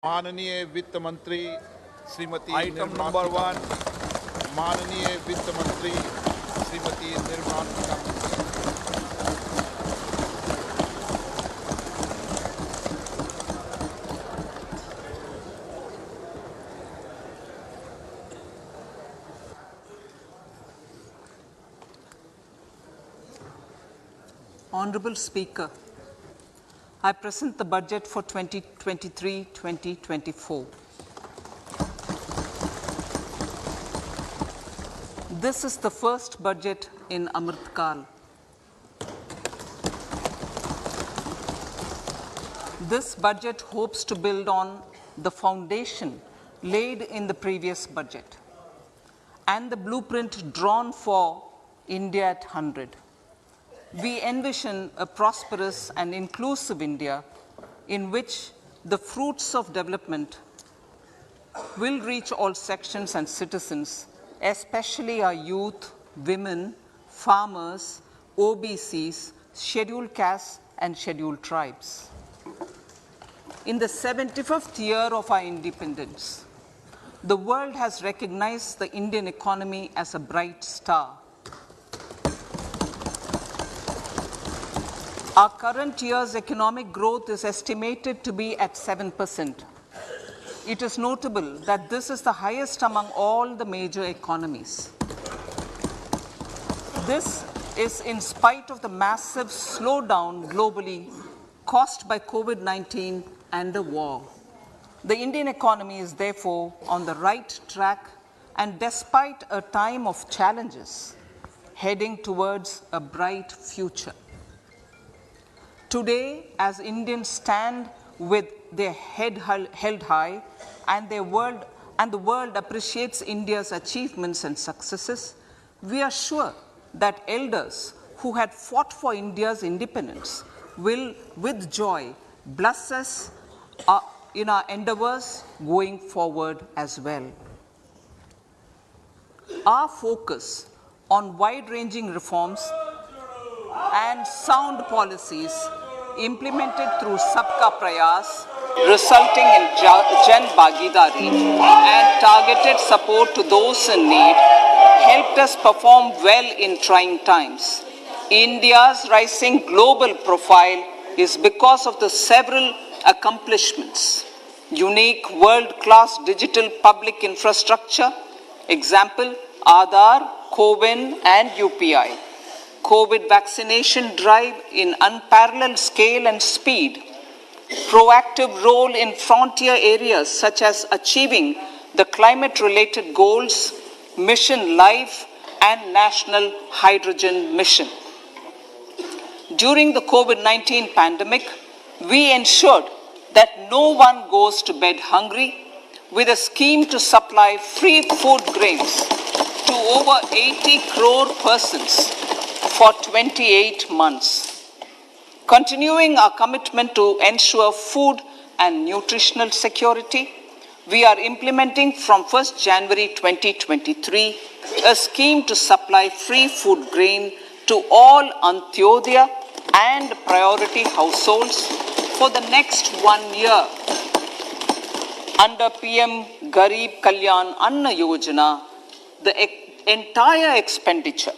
माननीय वित्त मंत्री श्रीमती आइटम नंबर 1, माननीय वित्त मंत्री Shrimati Nirmala Sitharaman. Honorable Speaker, I present the budget for 2023-2024. This is the first budget in Amrit Kaal. This budget hopes to build on the foundation laid in the previous budget and the blueprint drawn for India at 100. We envision a prosperous and inclusive India in which the fruits of development will reach all sections and citizens, especially our youth, women, farmers, OBCs, scheduled castes and scheduled tribes. In the 75th year of our independence, the world has recognized the Indian economy as a bright star. Our current year's economic growth is estimated to be at 7%. It is notable that this is the highest among all the major economies. This is in spite of the massive slowdown globally caused by COVID-19 and the war. The Indian economy is therefore on the right track and despite a time of challenges, heading towards a bright future. Today, as Indians stand with their head held high and the world appreciates India's achievements and successes, we are sure that elders who had fought for India's independence will, with joy, bless us in our endeavors going forward as well. Our focus on wide-ranging reforms and sound policies implemented through Sabka Prayas, resulting in Jan Bhagidari and targeted support to those in need, helped us perform well in trying times. India's rising global profile is because of the several accomplishments. Unique world-class digital public infrastructure, example, Aadhaar, CoWIN and UPI. COVID vaccination drive in unparalleled scale and speed, proactive role in frontier areas such as achieving the climate-related goals, Mission Life and National Hydrogen Mission. During the COVID-19 pandemic, we ensured that no one goes to bed hungry with a scheme to supply free food grains to over 80 crore persons for 28 months. Continuing our commitment to ensure food and nutritional security, we are implementing from 1st January 2023 a scheme to supply free food grain to all Antyodaya and priority households for the next 1 year. Under PM Garib Kalyan Anna Yojana, the entire expenditure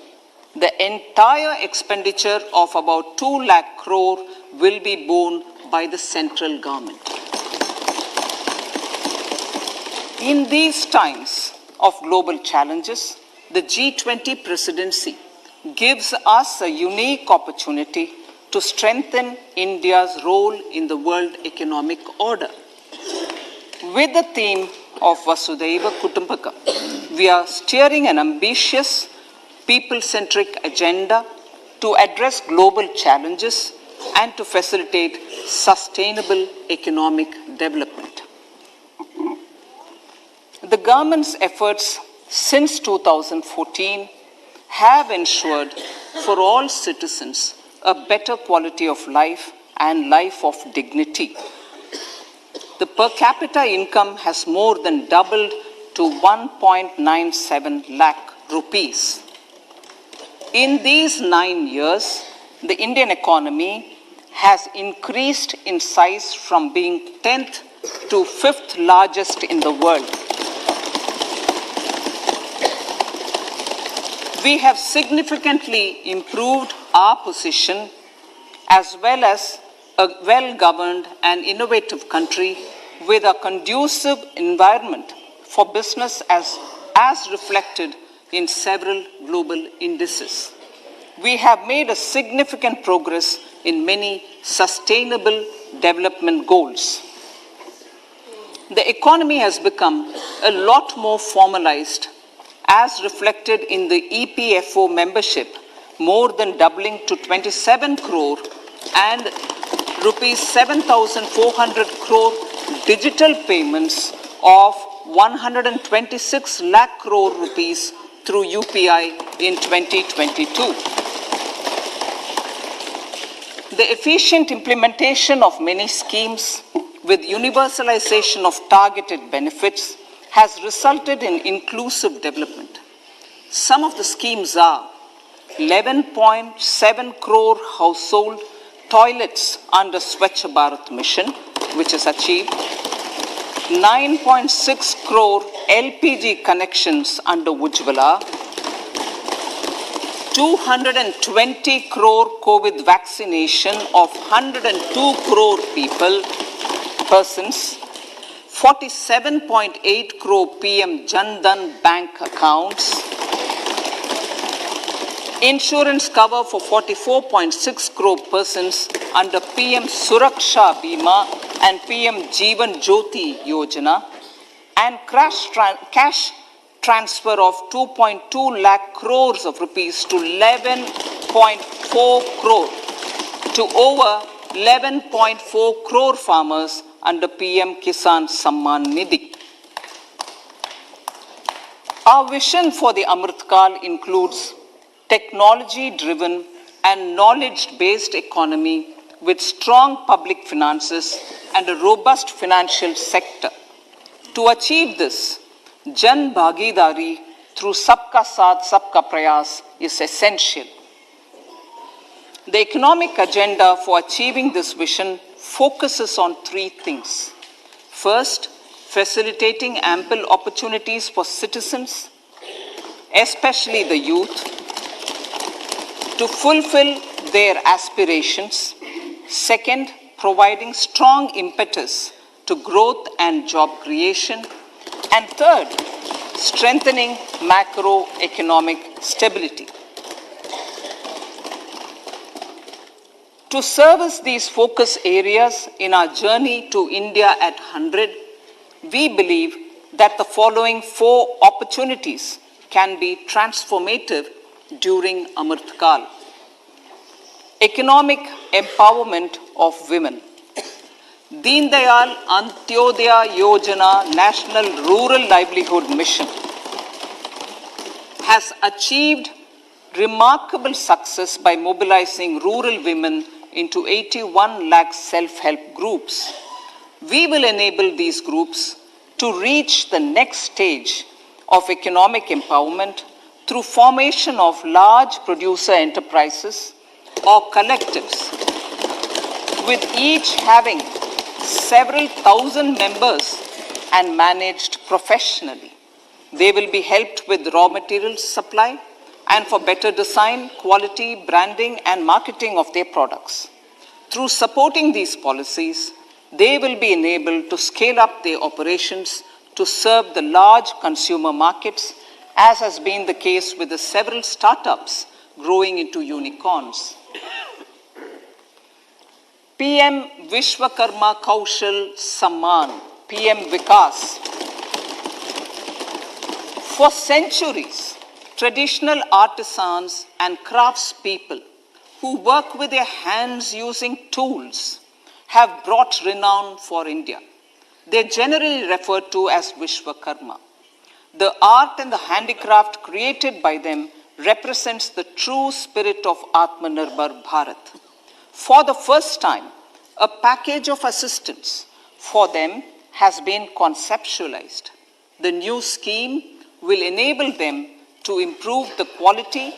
of about 2 lakh crore will be borne by the central government. In these times of global challenges, the G20 presidency gives us a unique opportunity to strengthen India's role in the world economic order. With the theme of Vasudhaiva Kutumbakam, we are steering an ambitious people-centric agenda to address global challenges and to facilitate sustainable economic development. The government's efforts since 2014 have ensured for all citizens a better quality of life and life of dignity. The per capita income has more than doubled to 1.97 lakh rupees. In these 9 years, the Indian economy has increased in size from being 10th to 5th largest in the world. We have significantly improved our position as well as a well-governed and innovative country with a conducive environment for business as reflected in several global indices. We have made a significant progress in many sustainable development goals. The economy has become a lot more formalized as reflected in the EPFO membership, more than doubling to 27 crore and rupees 7,400 crore digital payments of 126 lakh crore rupees through UPI in 2022. The efficient implementation of many schemes with universalization of targeted benefits has resulted in inclusive development. Some of the schemes are 11.7 crore household toilets under Swachh Bharat mission, which is achieved, 9.6 crore LPG connections under Ujjwala, 220 crore COVID vaccination of 102 crore persons, 47.8 crore PM Jan Dhan bank accounts, insurance cover for 44.6 crore persons under PM Suraksha Bima and PM Jeevan Jyoti Yojana, and cash transfer of 2.2 lakh crores of rupees to 11.4 crore to over 11.4 crore farmers under PM Kisan Samman Nidhi. Our vision for the Amrit Kaal includes technology-driven and knowledge-based economy with strong public finances and a robust financial sector. To achieve this, Jan Bhagidari through Sabka Saath Sabka Prayas is essential. The economic agenda for achieving this vision focuses on three things. First, facilitating ample opportunities for citizens, especially the youth, to fulfill their aspirations. Second, providing strong impetus to growth and job creation. And third, strengthening macroeconomic stability. To service these focus areas in our journey to India at 100, we believe that the following 4 opportunities can be transformative during Amrit Kaal. Economic empowerment of women. Deen Dayal Antyodaya Yojana National Rural Livelihood Mission has achieved remarkable success by mobilizing rural women into 81 lakh self-help groups. We will enable these groups to reach the next stage of economic empowerment through formation of large producer enterprises or collectives, with each having several thousand members and managed professionally. They will be helped with raw materials supply and for better design, quality, branding and marketing of their products. Through supporting these policies, they will be enabled to scale up their operations to serve the large consumer markets, as has been the case with the several startups growing into unicorns. PM Vishwakarma Kaushal Samman, PM Vikas. For centuries, traditional artisans and craftspeople who work with their hands using tools have brought renown for India. They are generally referred to as Vishwakarma. The art and the handicraft created by them represents the true spirit of Atmanirbhar Bharat. For the first time, a package of assistance for them has been conceptualized. The new scheme will enable them to improve the quality,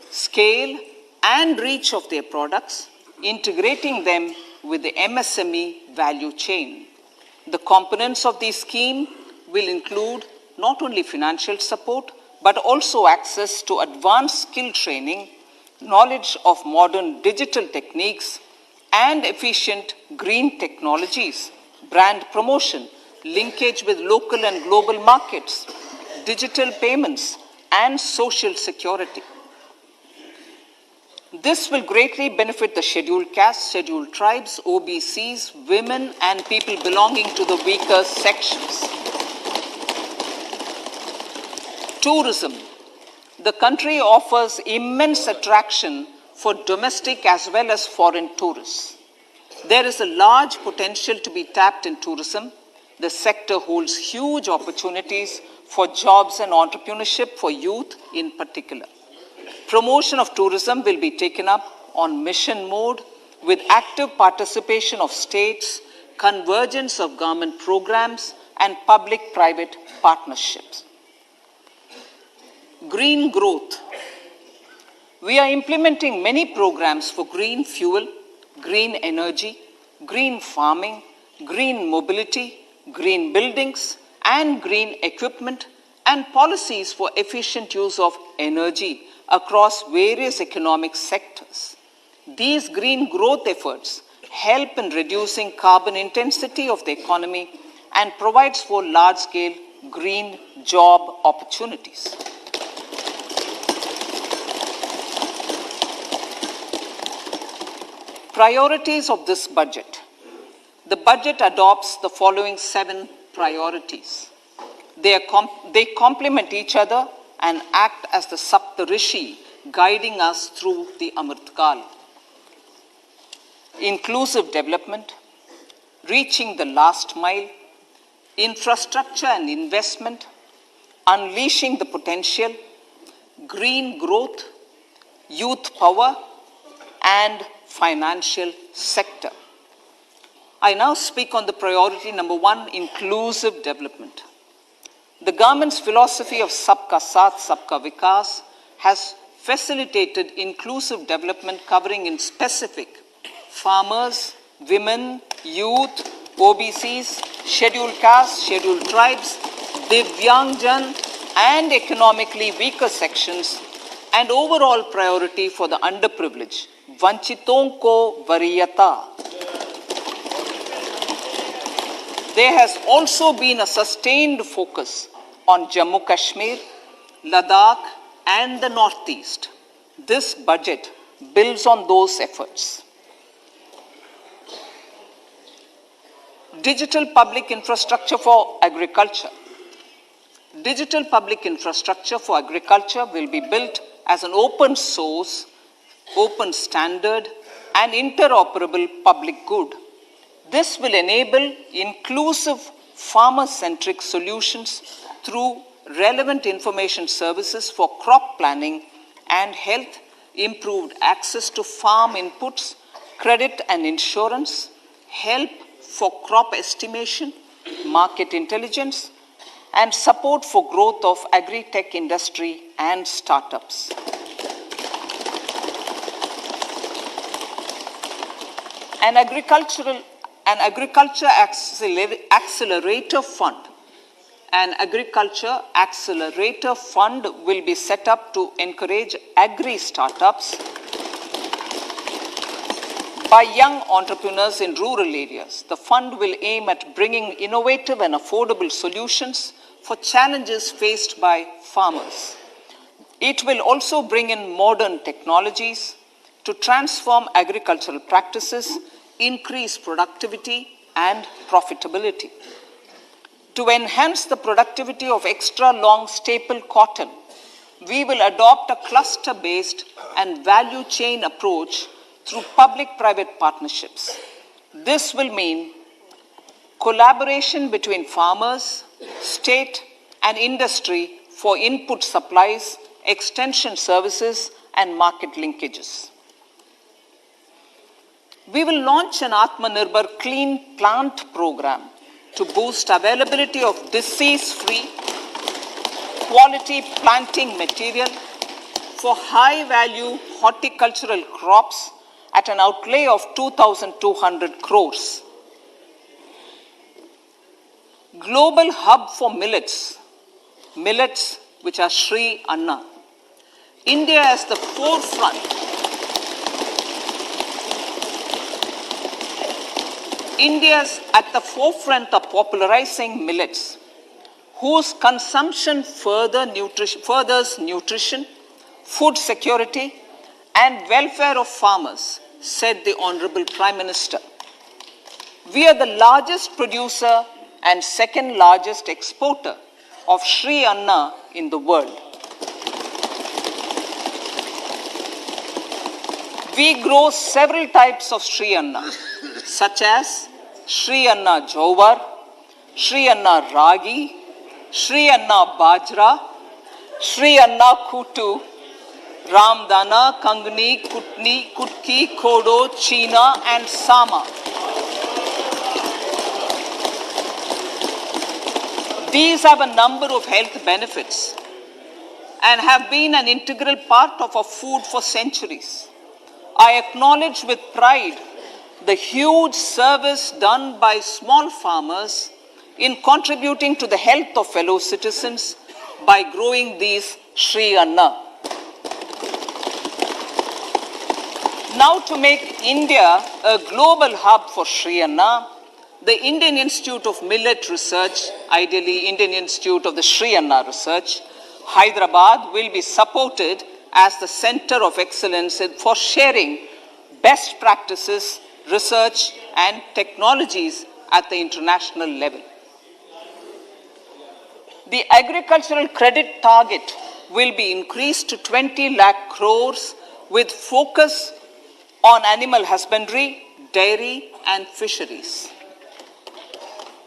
scale, and reach of their products, integrating them with the MSME value chain. The components of the scheme will include not only financial support, but also access to advanced skill training, knowledge of modern digital techniques, and efficient green technologies, brand promotion, linkage with local and global markets, digital payments, and social security. This will greatly benefit the scheduled castes, scheduled tribes, OBCs, women, and people belonging to the weaker sections. Tourism. The country offers immense attraction for domestic as well as foreign tourists. There is a large potential to be tapped in tourism. The sector holds huge opportunities for jobs and entrepreneurship for youth in particular. Promotion of tourism will be taken up on mission mode with active participation of states, convergence of government programs, and public-private partnerships. Green growth. We are implementing many programs for green fuel, green energy, green farming, green mobility, green buildings, and green equipment, and policies for efficient use of energy across various economic sectors. These green growth efforts help in reducing carbon intensity of the economy and provides for large-scale green job opportunities. Priorities of this budget. The budget adopts the following 7 priorities. They complement each other and act as the Saptarishi guiding us through the Amrit Kaal. Inclusive development, reaching the last mile, infrastructure and investment, unleashing the potential, green growth, youth power, and financial sector. I now speak on the priority number 1, inclusive development. The government's philosophy of Sabka Saath, Sabka Vikas has facilitated inclusive development covering in specific farmers, women, youth, OBCs, scheduled castes, scheduled tribes, Divyangjan, and economically weaker sections, and overall priority for the underprivileged, Vanchiton ko Variyata. There has also been a sustained focus on Jammu Kashmir, Ladakh, and the Northeast. This budget builds on those efforts. Digital public infrastructure for agriculture. Digital public infrastructure for agriculture will be built as an open source, open standard, and interoperable public good. This will enable inclusive farmer-centric solutions through relevant information services for crop planning and health, improved access to farm inputs, credit and insurance, help for crop estimation, market intelligence, and support for growth of agri-tech industry and startups. An agriculture accelerator fund. An agriculture accelerator fund will be set up to encourage agri-startups by young entrepreneurs in rural areas. The fund will aim at bringing innovative and affordable solutions for challenges faced by farmers. It will also bring in modern technologies to transform agricultural practices, increase productivity and profitability. To enhance the productivity of extra long staple cotton, we will adopt a cluster-based and value chain approach through public-private partnerships. This will mean collaboration between farmers, state, and industry for input supplies, extension services, and market linkages. We will launch an Atmanirbhar Clean Plant program to boost availability of disease-free, quality planting material for high-value horticultural crops at an outlay of 2,200 crores. global hub for millets, millets which are Sri Anna. India is the forefront. India's at the forefront of popularizing millets, whose consumption furthers nutrition, food security, and welfare of farmers, said the Honorable Prime Minister. We are the largest producer and second largest exporter of Sri Anna in the world. We grow several types of Sri Anna, such as Sri Anna Jowar, Sri Anna Ragi, Sri Anna Bajra, Sri Anna Kutu, Ramdana, Kangni, Kutni, Kutki, Kodo, China, and Sama. These have a number of health benefits and have been an integral part of our food for centuries. I acknowledge with pride the huge service done by small farmers in contributing to the health of fellow citizens by growing these Sri Anna. Now, to make India a global hub for Sri Anna, the Indian Institute of Millet Research, ideally Indian Institute of the Sri Anna Research, Hyderabad, will be supported as the center of excellence for sharing best practices, research, and technologies at the international level. The agricultural credit target will be increased to 20 lakh crores with focus on animal husbandry, dairy, and fisheries.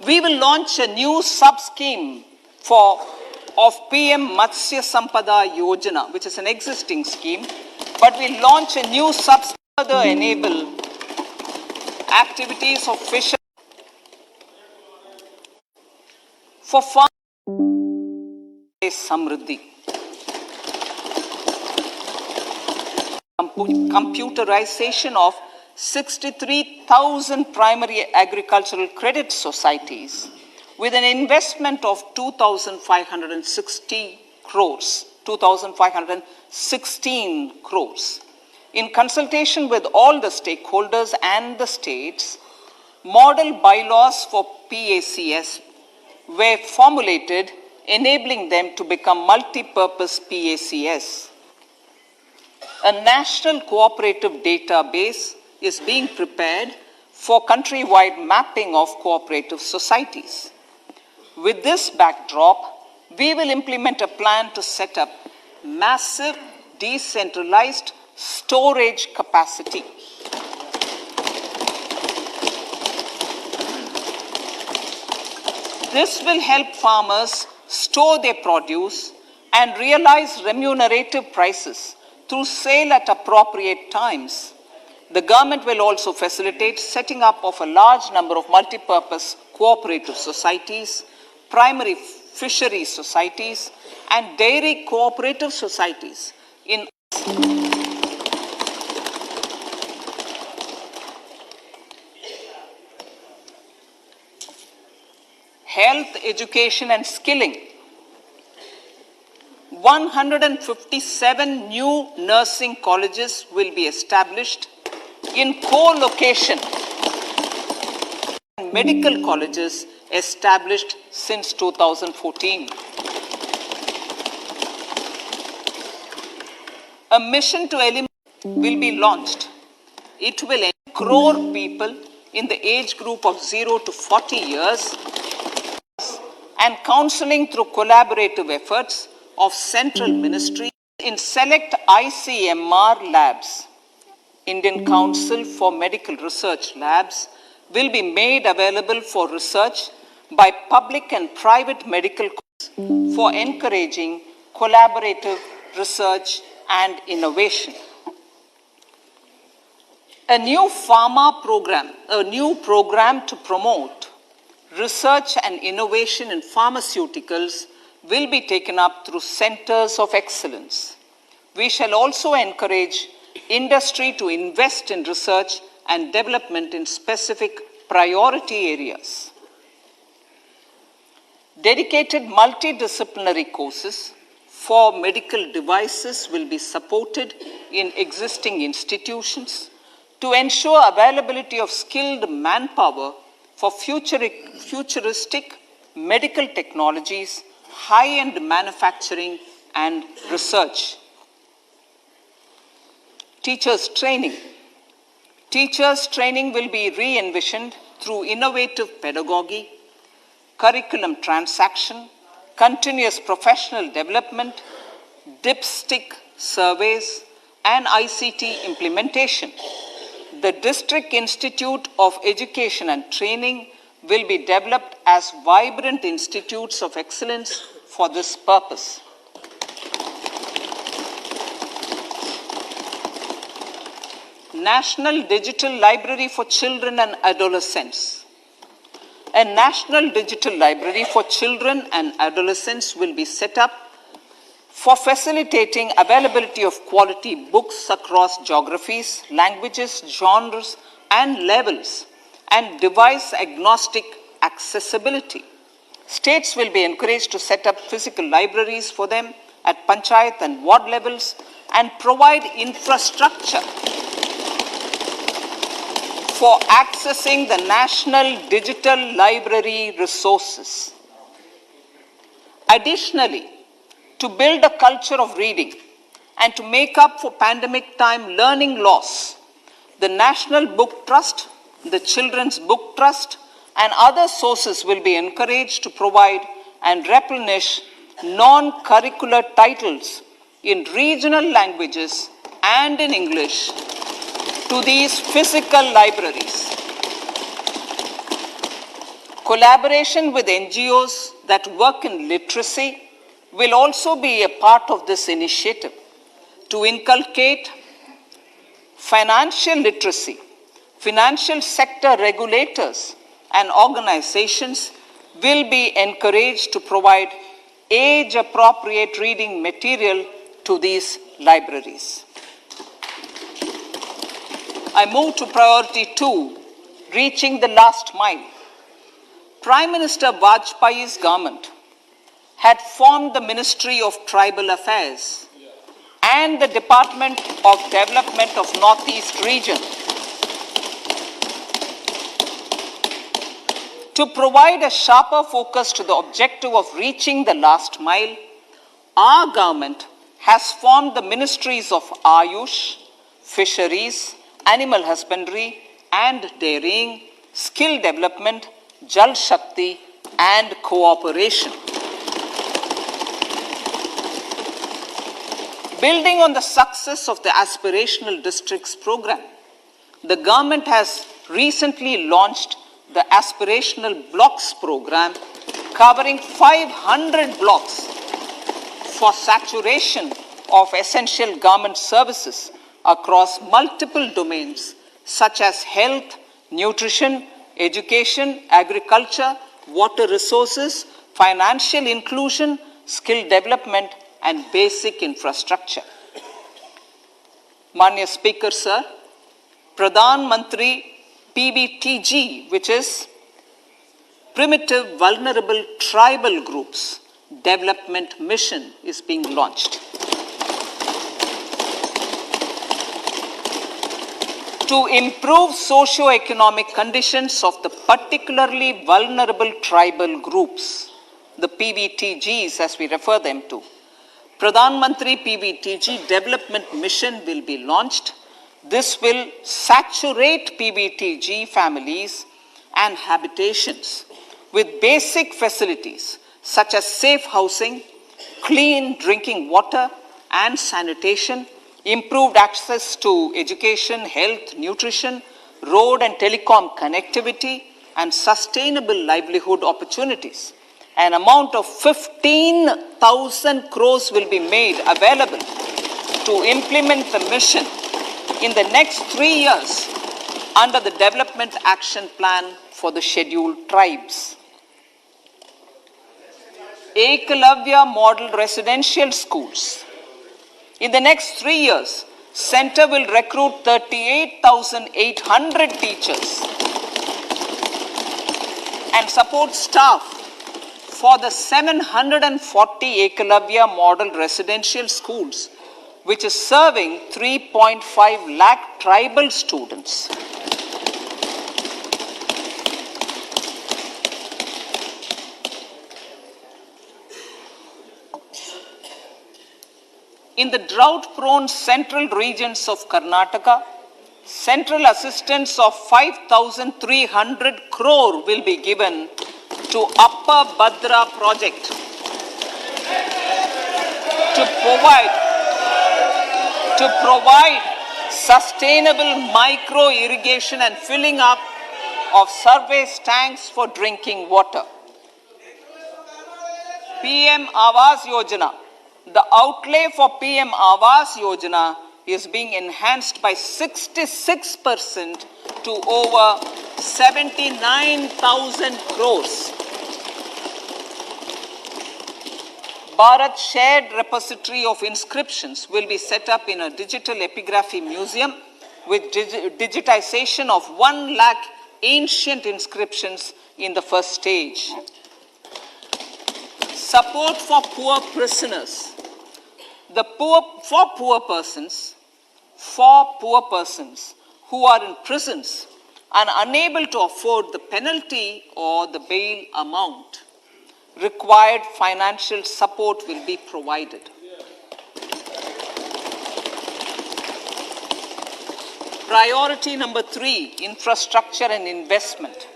We will launch a new sub-scheme of PM Matsya Sampada Yojana, which is an existing scheme, but we'll launch a new sub-scheme to further enable activities of fisheries for farm Samriddhi. Computerization of 63,000 primary agricultural credit societies with an investment of 2,560 crores, 2,516 crores. In consultation with all the stakeholders and the states, model bylaws for PACS were formulated, enabling them to become multi-purpose PACS. A national cooperative database is being prepared for countrywide mapping of cooperative societies. With this backdrop, we will implement a plan to set up massive decentralized storage capacity. This will help farmers store their produce and realize remunerative prices through sale at appropriate times. The government will also facilitate setting up of a large number of multi-purpose cooperative societies, primary fisheries societies, and dairy cooperative societies in health, education, and skilling. 157 new nursing colleges will be established in co-location. Medical colleges established since 2014. A mission to eliminate will be launched. It will crore people in the age group of 0 to 40 years and counseling through collaborative efforts of central ministry in select ICMR labs. Indian Council for Medical Research Labs will be made available for research by public and private medical colleges for encouraging collaborative research and innovation. A new program to promote research and innovation in pharmaceuticals will be taken up through centers of excellence. We shall also encourage industry to invest in research and development in specific priority areas. Dedicated multidisciplinary courses for medical devices will be supported in existing institutions to ensure availability of skilled manpower for futuristic medical technologies, high-end manufacturing, and research. Teachers' training. Teachers' training will be re-envisioned through innovative pedagogy, curriculum transaction, continuous professional development, dipstick surveys, and ICT implementation. The District Institute of Education and Training will be developed as vibrant institutes of excellence for this purpose. National Digital Library for Children and Adolescents. A National Digital Library for Children and Adolescents will be set up for facilitating availability of quality books across geographies, languages, genres, and levels, and device-agnostic accessibility. States will be encouraged to set up physical libraries for them at panchayat and ward levels and provide infrastructure for accessing the National Digital Library resources. Additionally, to build a culture of reading and to make up for pandemic time learning loss, the National Book Trust, the Children's Book Trust, and other sources will be encouraged to provide and replenish non-curricular titles in regional languages and in English to these physical libraries. Collaboration with NGOs that work in literacy will also be a part of this initiative to inculcate financial literacy. Financial sector regulators and organizations will be encouraged to provide age-appropriate reading material to these libraries. I move to priority 2, reaching the last mile. Prime Minister Vajpayee's government had formed the Ministry of Tribal Affairs and the Department of Development of Northeast Region to provide a sharper focus to the objective of reaching the last mile. Our government has formed the Ministries of Ayush, Fisheries, Animal Husbandry and Dairying, Skill Development, Jal Shakti and Cooperation. Building on the success of the Aspirational Districts program, the government has recently launched the Aspirational Blocks program, covering 500 blocks for saturation of essential government services across multiple domains such as health, nutrition, education, agriculture, water resources, financial inclusion, skill development, and basic infrastructure. Manya Speaker, Sir, Pradhan Mantri PBTG, which is Primitive Vulnerable Tribal Groups Development Mission, is being launched. To improve socio-economic conditions of the particularly vulnerable tribal groups, the PBTGs as we refer them to, Pradhan Mantri PBTG Development Mission will be launched. This will saturate PBTG families and habitations with basic facilities such as safe housing, clean drinking water and sanitation, improved access to education, health, nutrition, road and telecom connectivity, and sustainable livelihood opportunities. An amount of 15,000 crores will be made available to implement the mission in the next 3 years under the Development Action Plan for the Scheduled Tribes. Ekalavya Model Residential Schools. In the next 3 years, Center will recruit 38,800 teachers and support staff for the 740 Ekalavya model residential schools, which is serving 3.5 lakh tribal students. In the drought-prone central regions of Karnataka, central assistance of 5,300 crore will be given to Upper Bhadra project to provide sustainable micro irrigation and filling up of surface tanks for drinking water. PM Awas Yojana. The outlay for PM Awas Yojana is being enhanced by 66% to over 79,000 crores. Bharat Shared Repository of Inscriptions will be set up in a digital epigraphy museum with digitization of 1 lakh ancient inscriptions in the first stage. Support for poor prisoners. For poor persons who are in prisons and unable to afford the penalty or the bail amount, required financial support will be provided. Priority number 3, infrastructure and investment.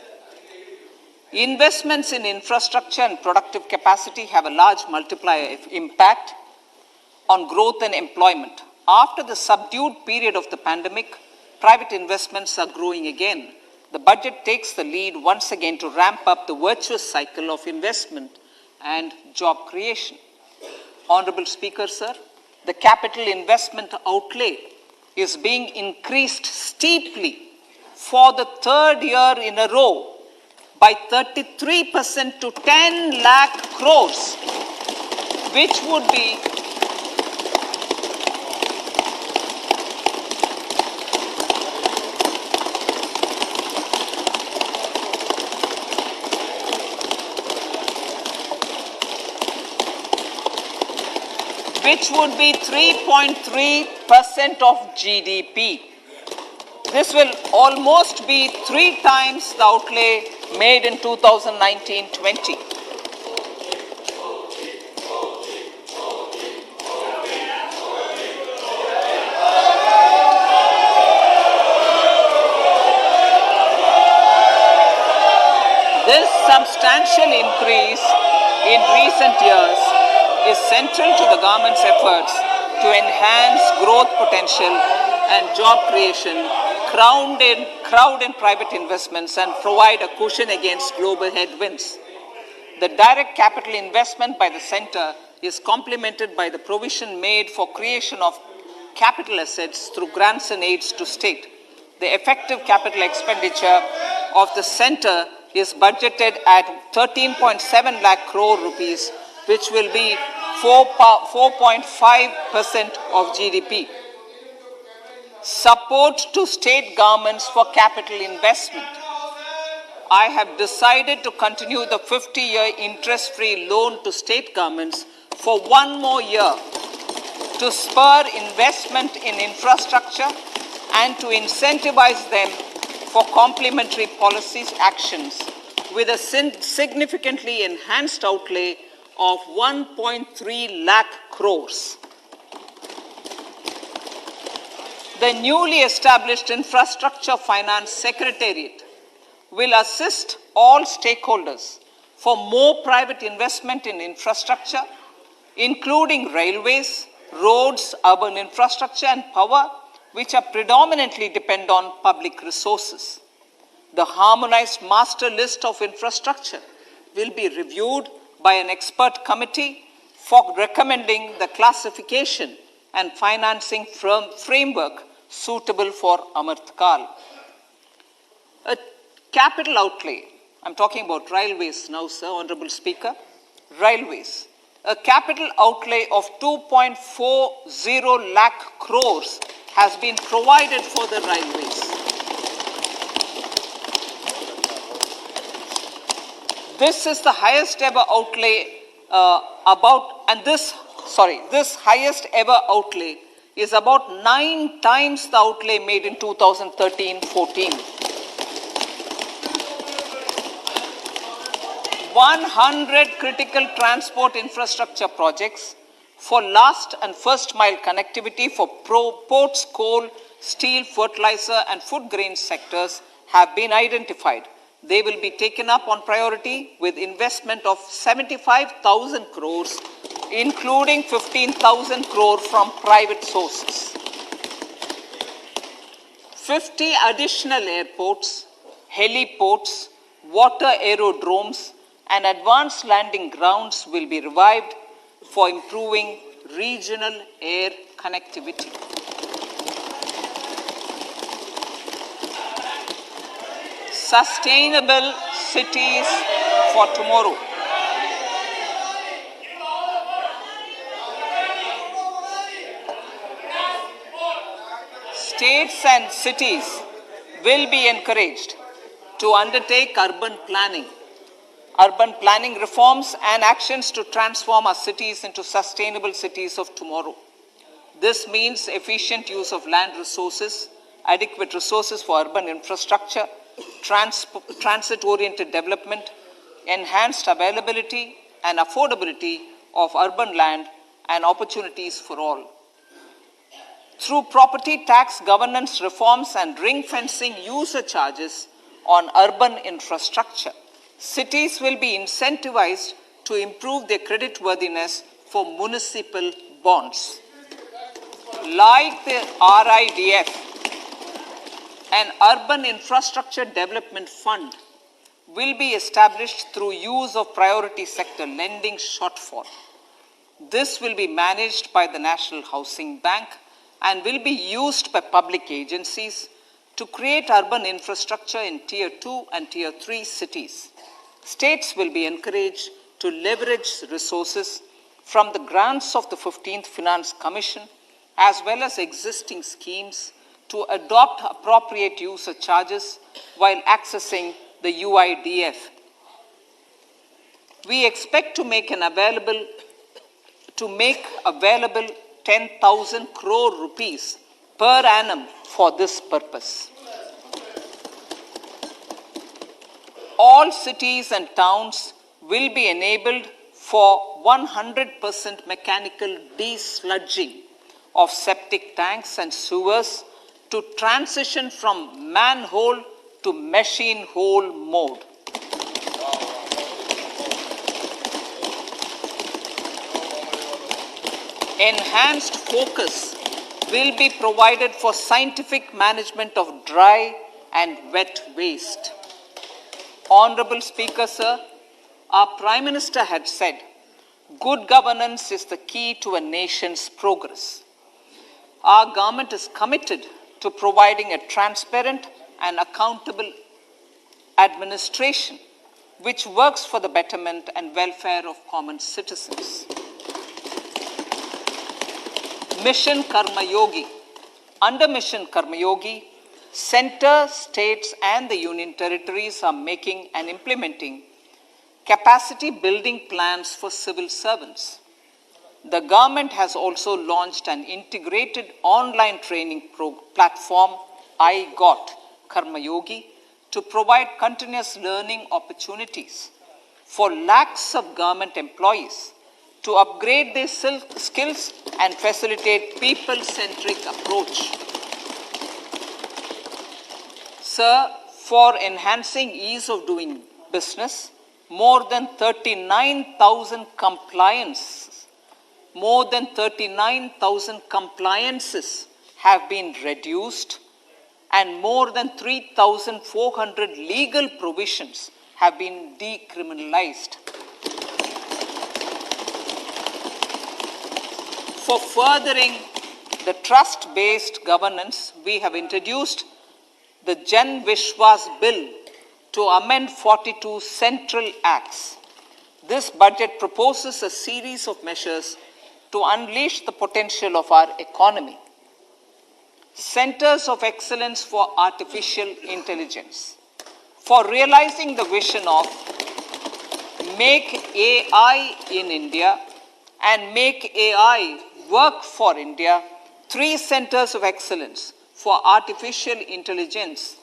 Investments in infrastructure and productive capacity have a large multiplier impact on growth and employment. After the subdued period of the pandemic, private investments are growing again. The budget takes the lead once again to ramp up the virtuous cycle of investment and job creation. Honorable Speaker, sir, the capital investment outlay is being increased steeply for the 3rd year in a row by 33% to 10 lakh crores, which would be which would be 3.3% of GDP. This will almost be 3 times the outlay made in 2019-20. This substantial increase in recent years is central to the government's efforts to enhance growth potential and job creation, crowd in private investments, and provide a cushion against global headwinds. The direct capital investment by the center is complemented by the provision made for creation of capital assets through grants and aids to state. The effective capital expenditure of the center is budgeted at 13.7 lakh crore rupees, which will be 4.5% of GDP. Support to state governments for capital investment. I have decided to continue the 50-year interest-free loan to state governments for 1 more year to spur investment in infrastructure and to incentivize them for complementary policies actions with a significantly enhanced outlay of 1.3 lakh crores. The newly established Infrastructure Finance Secretariat will assist all stakeholders for more private investment in infrastructure, including railways, roads, urban infrastructure, and power, which are predominantly depend on public resources. The harmonized master list of infrastructure will be reviewed by an expert committee for recommending the classification and financing framework suitable for Amrit Kaal. A capital outlay, I'm talking about railways now, sir, Honorable Speaker. Railways. A capital outlay of 2.40 lakh crores has been provided for the railways. This is the highest ever outlay this highest ever outlay is about 9 times the outlay made in 2013-14. 100 critical transport infrastructure projects for last and first mile connectivity for ports, coal, steel, fertilizer and food grain sectors have been identified. They will be taken up on priority with investment of 75,000 crores, including 15,000 crore from private sources. 50 additional airports, heliports, water aerodromes, and advanced landing grounds will be revived for improving regional air connectivity. Sustainable cities for tomorrow. States and cities will be encouraged to undertake urban planning reforms and actions to transform our cities into sustainable cities of tomorrow. This means efficient use of land resources, adequate resources for urban infrastructure, transit-oriented development, enhanced availability and affordability of urban land and opportunities for all. Through property tax governance reforms and ring-fencing user charges on urban infrastructure, cities will be incentivized to improve their creditworthiness for municipal bonds. Like the RIDF, an urban infrastructure development fund will be established through use of priority sector lending shortfall. This will be managed by the National Housing Bank and will be used by public agencies to create urban infrastructure in Tier 2 and Tier 3 cities. States will be encouraged to leverage resources from the grants of the 15th Finance Commission as well as existing schemes to adopt appropriate user charges while accessing the UIDF. We expect to make available 10,000 crore rupees per annum for this purpose. All cities and towns will be enabled for 100% mechanical desludging of septic tanks and sewers to transition from manhole to machine hole mode. Enhanced focus will be provided for scientific management of dry and wet waste. Honorable Speaker, sir, our Prime Minister had said, good governance is the key to a nation's progress. Our government is committed to providing a transparent and accountable administration which works for the betterment and welfare of common citizens. Mission Karma Yogi. Under Mission Karma Yogi, Centre, states and the Union territories are making and implementing capacity building plans for civil servants. The government has also launched an integrated online training platform, I Got Karma Yogi, to provide continuous learning opportunities for lakhs of government employees to upgrade their skills and facilitate people-centric approach. Sir, for enhancing ease of doing business, more than 39,000 compliances have been reduced and more than 3,400 legal provisions have been decriminalized. For furthering the trust-based governance, we have introduced the Jan Vishwas Bill to amend 42 central acts. This budget proposes a series of measures to unleash the potential of our economy. Centers of Excellence for Artificial Intelligence. For realizing the vision of Make AI in India and Make AI Work for India, 3 centers of excellence for artificial intelligence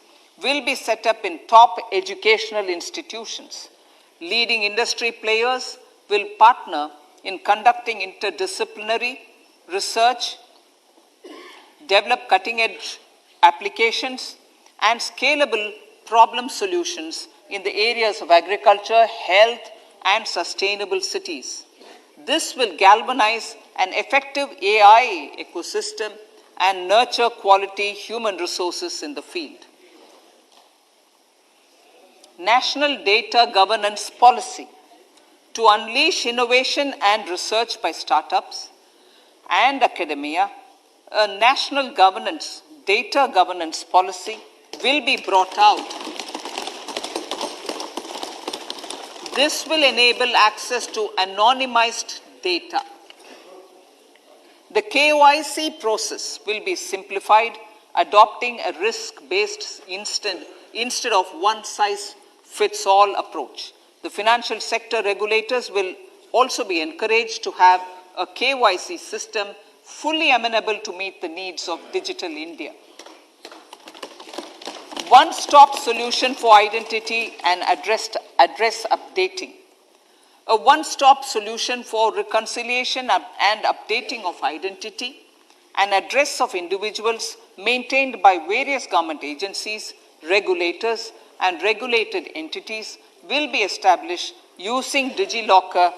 will be set up in top educational institutions. Leading industry players will partner in conducting interdisciplinary research, develop cutting-edge applications, and scalable problem solutions in the areas of agriculture, health, and sustainable cities. This will galvanize an effective AI ecosystem and nurture quality human resources in the field. National Data Governance Policy to unleash innovation and research by startups and academia. A national data governance policy will be brought out. This will enable access to anonymized data. The KYC process will be simplified, adopting a risk-based instead of one-size-fits-all approach. The financial sector regulators will also be encouraged to have a KYC system fully amenable to meet the needs of digital India. One-stop solution for identity and address updating. A one-stop solution for reconciliation and updating of identity and address of individuals maintained by various government agencies, regulators, and regulated entities will be established using DigiLocker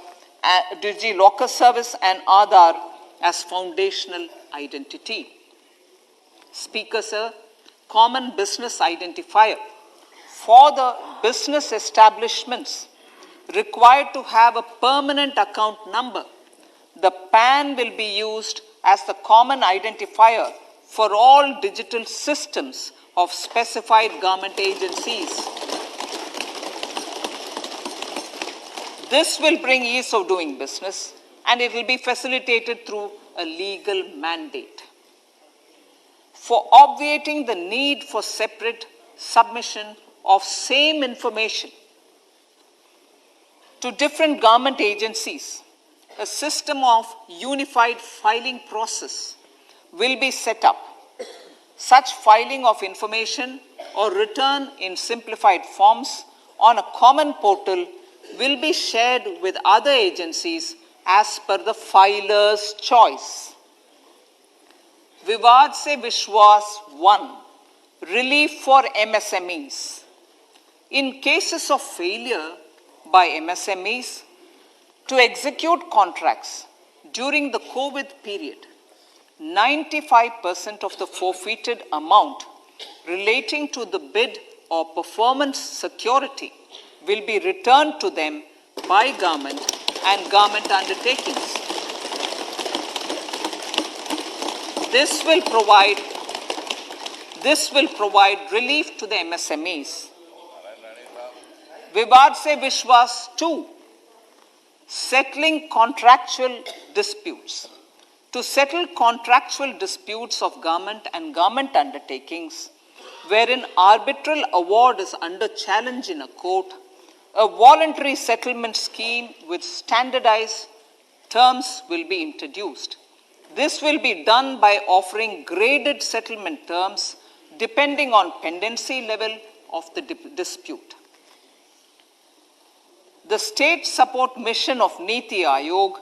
service and Aadhaar as foundational identity. Speaker, sir, common business identifier. For the business establishments required to have a permanent account number, the PAN will be used as the common identifier for all digital systems of specified government agencies. This will bring ease of doing business, and it will be facilitated through a legal mandate. For obviating the need for separate submission of same information to different government agencies, a system of unified filing process will be set up. Such filing of information or return in simplified forms on a common portal will be shared with other agencies as per the filer's choice. Vivad se Vishwas 1. Relief for MSMEs. In cases of failure by MSMEs to execute contracts during the COVID period, 95% of the forfeited amount relating to the bid or performance security will be returned to them by government and government undertakings. This will provide relief to the MSMEs. Vivad se Vishwas 2. Settling contractual disputes. To settle contractual disputes of government and government undertakings, wherein arbitral award is under challenge in a court, a voluntary settlement scheme with standardized terms will be introduced. This will be done by offering graded settlement terms depending on pendency level of the dispute. The state support mission of Niti Aayog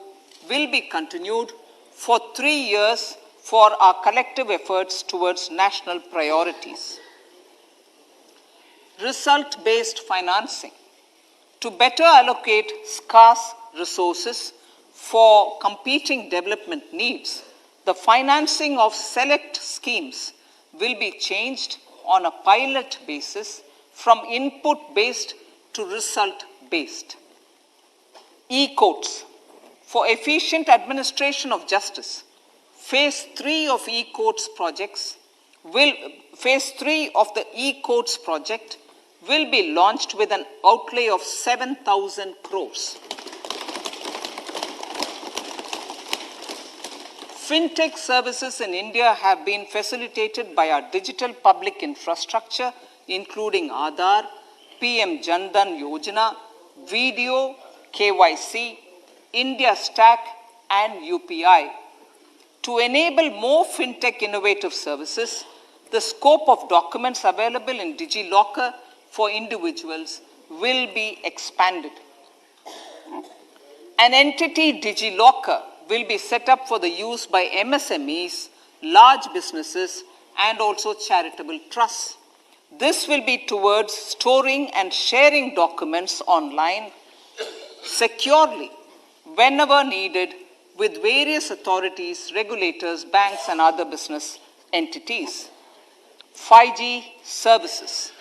will be continued for 3 years for our collective efforts towards national priorities. Result-based financing. To better allocate scarce resources for competing development needs, the financing of select schemes will be changed on a pilot basis from input-based to result-based. E-courts. For efficient administration of justice, Phase 3 of the e-courts project will be launched with an outlay of 7,000 crores. Fintech services in India have been facilitated by our digital public infrastructure, including Aadhaar, PM Jan Dhan Yojana, video KYC, India Stack, and UPI. To enable more fintech innovative services, the scope of documents available in DigiLocker for individuals will be expanded. An entity DigiLocker will be set up for the use by MSMEs, large businesses, and also charitable trusts. This will be towards storing and sharing documents online securely whenever needed with various authorities, regulators, banks, and other business entities. 5G services.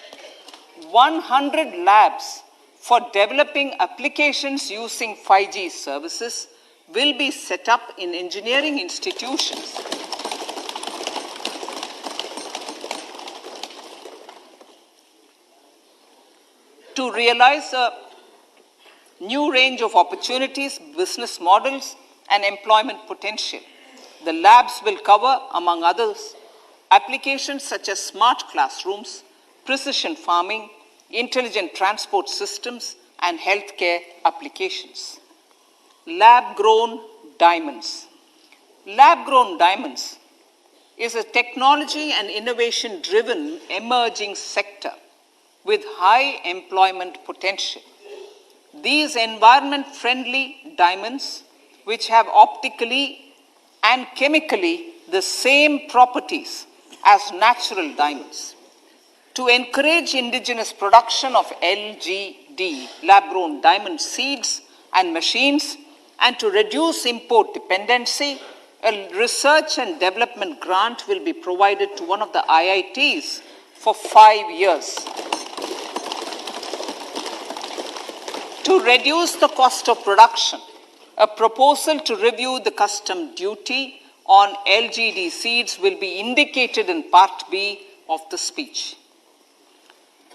100 labs for developing applications using 5G services will be set up in engineering institutions. To realize a new range of opportunities, business models, and employment potential. The labs will cover, among others, applications such as smart classrooms, precision farming, intelligent transport systems, and healthcare applications. Lab-grown diamonds. Lab-grown diamonds is a technology and innovation-driven emerging sector with high employment potential. These environment-friendly diamonds, which have optically and chemically the same properties as natural diamonds. To encourage indigenous production of LGD, lab-grown diamond seeds and machines, and to reduce import dependency, a research and development grant will be provided to one of the IITs for 5 years. To reduce the cost of production, a proposal to review the custom duty on LGD seeds will be indicated in Part B of the speech.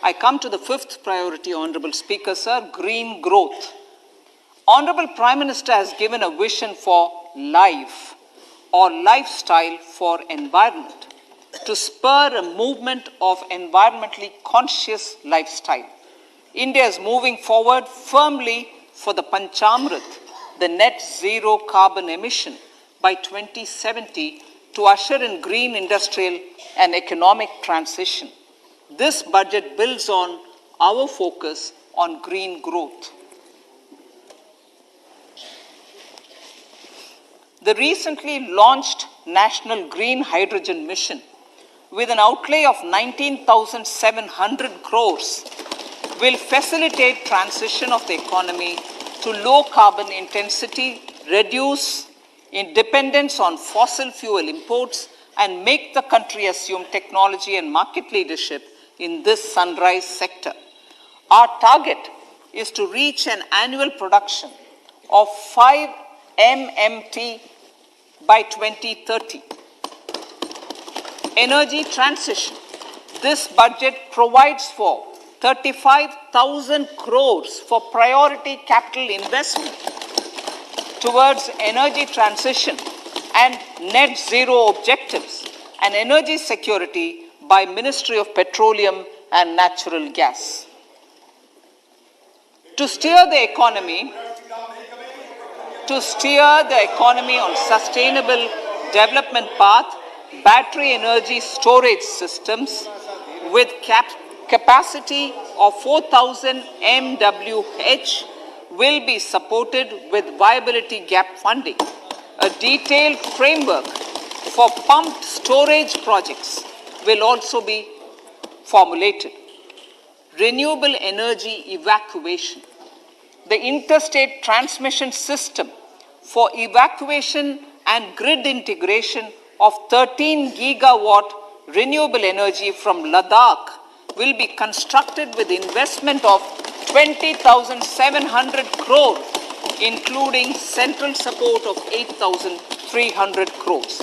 I come to the fifth priority, Honorable Speaker, sir, green growth. Honorable Prime Minister has given a vision for life or lifestyle for environment to spur a movement of environmentally conscious lifestyle. India is moving forward firmly for the Panchamrit, the net zero carbon emission by 2070 to usher in green industrial and economic transition. This budget builds on our focus on green growth. The recently launched National Green Hydrogen Mission, with an outlay of 19,700 crores, will facilitate transition of the economy to low carbon intensity, reduce dependence on fossil fuel imports, and make the country assume technology and market leadership in this sunrise sector. Our target is to reach an annual production of 5 MMT by 2030. Energy transition. This budget provides for 35,000 crores for priority capital investment towards energy transition and net zero objectives and energy security by Ministry of Petroleum and Natural Gas. To steer the economy on sustainable development path, battery energy storage systems with capacity of 4,000 MWH will be supported with viability gap funding. A detailed framework for pumped storage projects will also be formulated. Renewable energy evacuation. The interstate transmission system for evacuation and grid integration of 13 gigawatt renewable energy from Ladakh will be constructed with investment of 20,700 crores, including central support of 8,300 crores.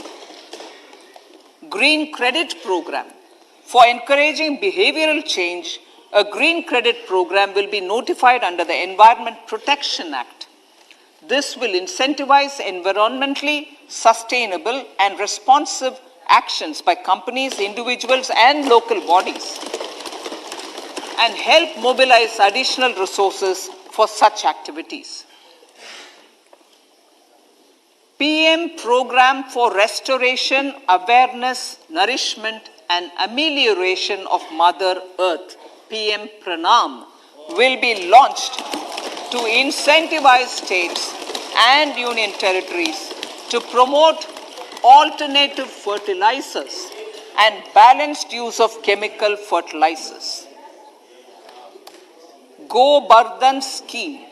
Green credit program. For encouraging behavioral change, a green credit program will be notified under the Environment Protection Act. This will incentivize environmentally sustainable and responsive actions by companies, individuals, and local bodies, and help mobilize additional resources for such activities. PM Program for Restoration, Awareness, Nourishment and Amelioration of Mother Earth, PM Pranam, will be launched to incentivize states and union territories to promote alternative fertilizers and balanced use of chemical fertilizers. Go Bardhan Scheme,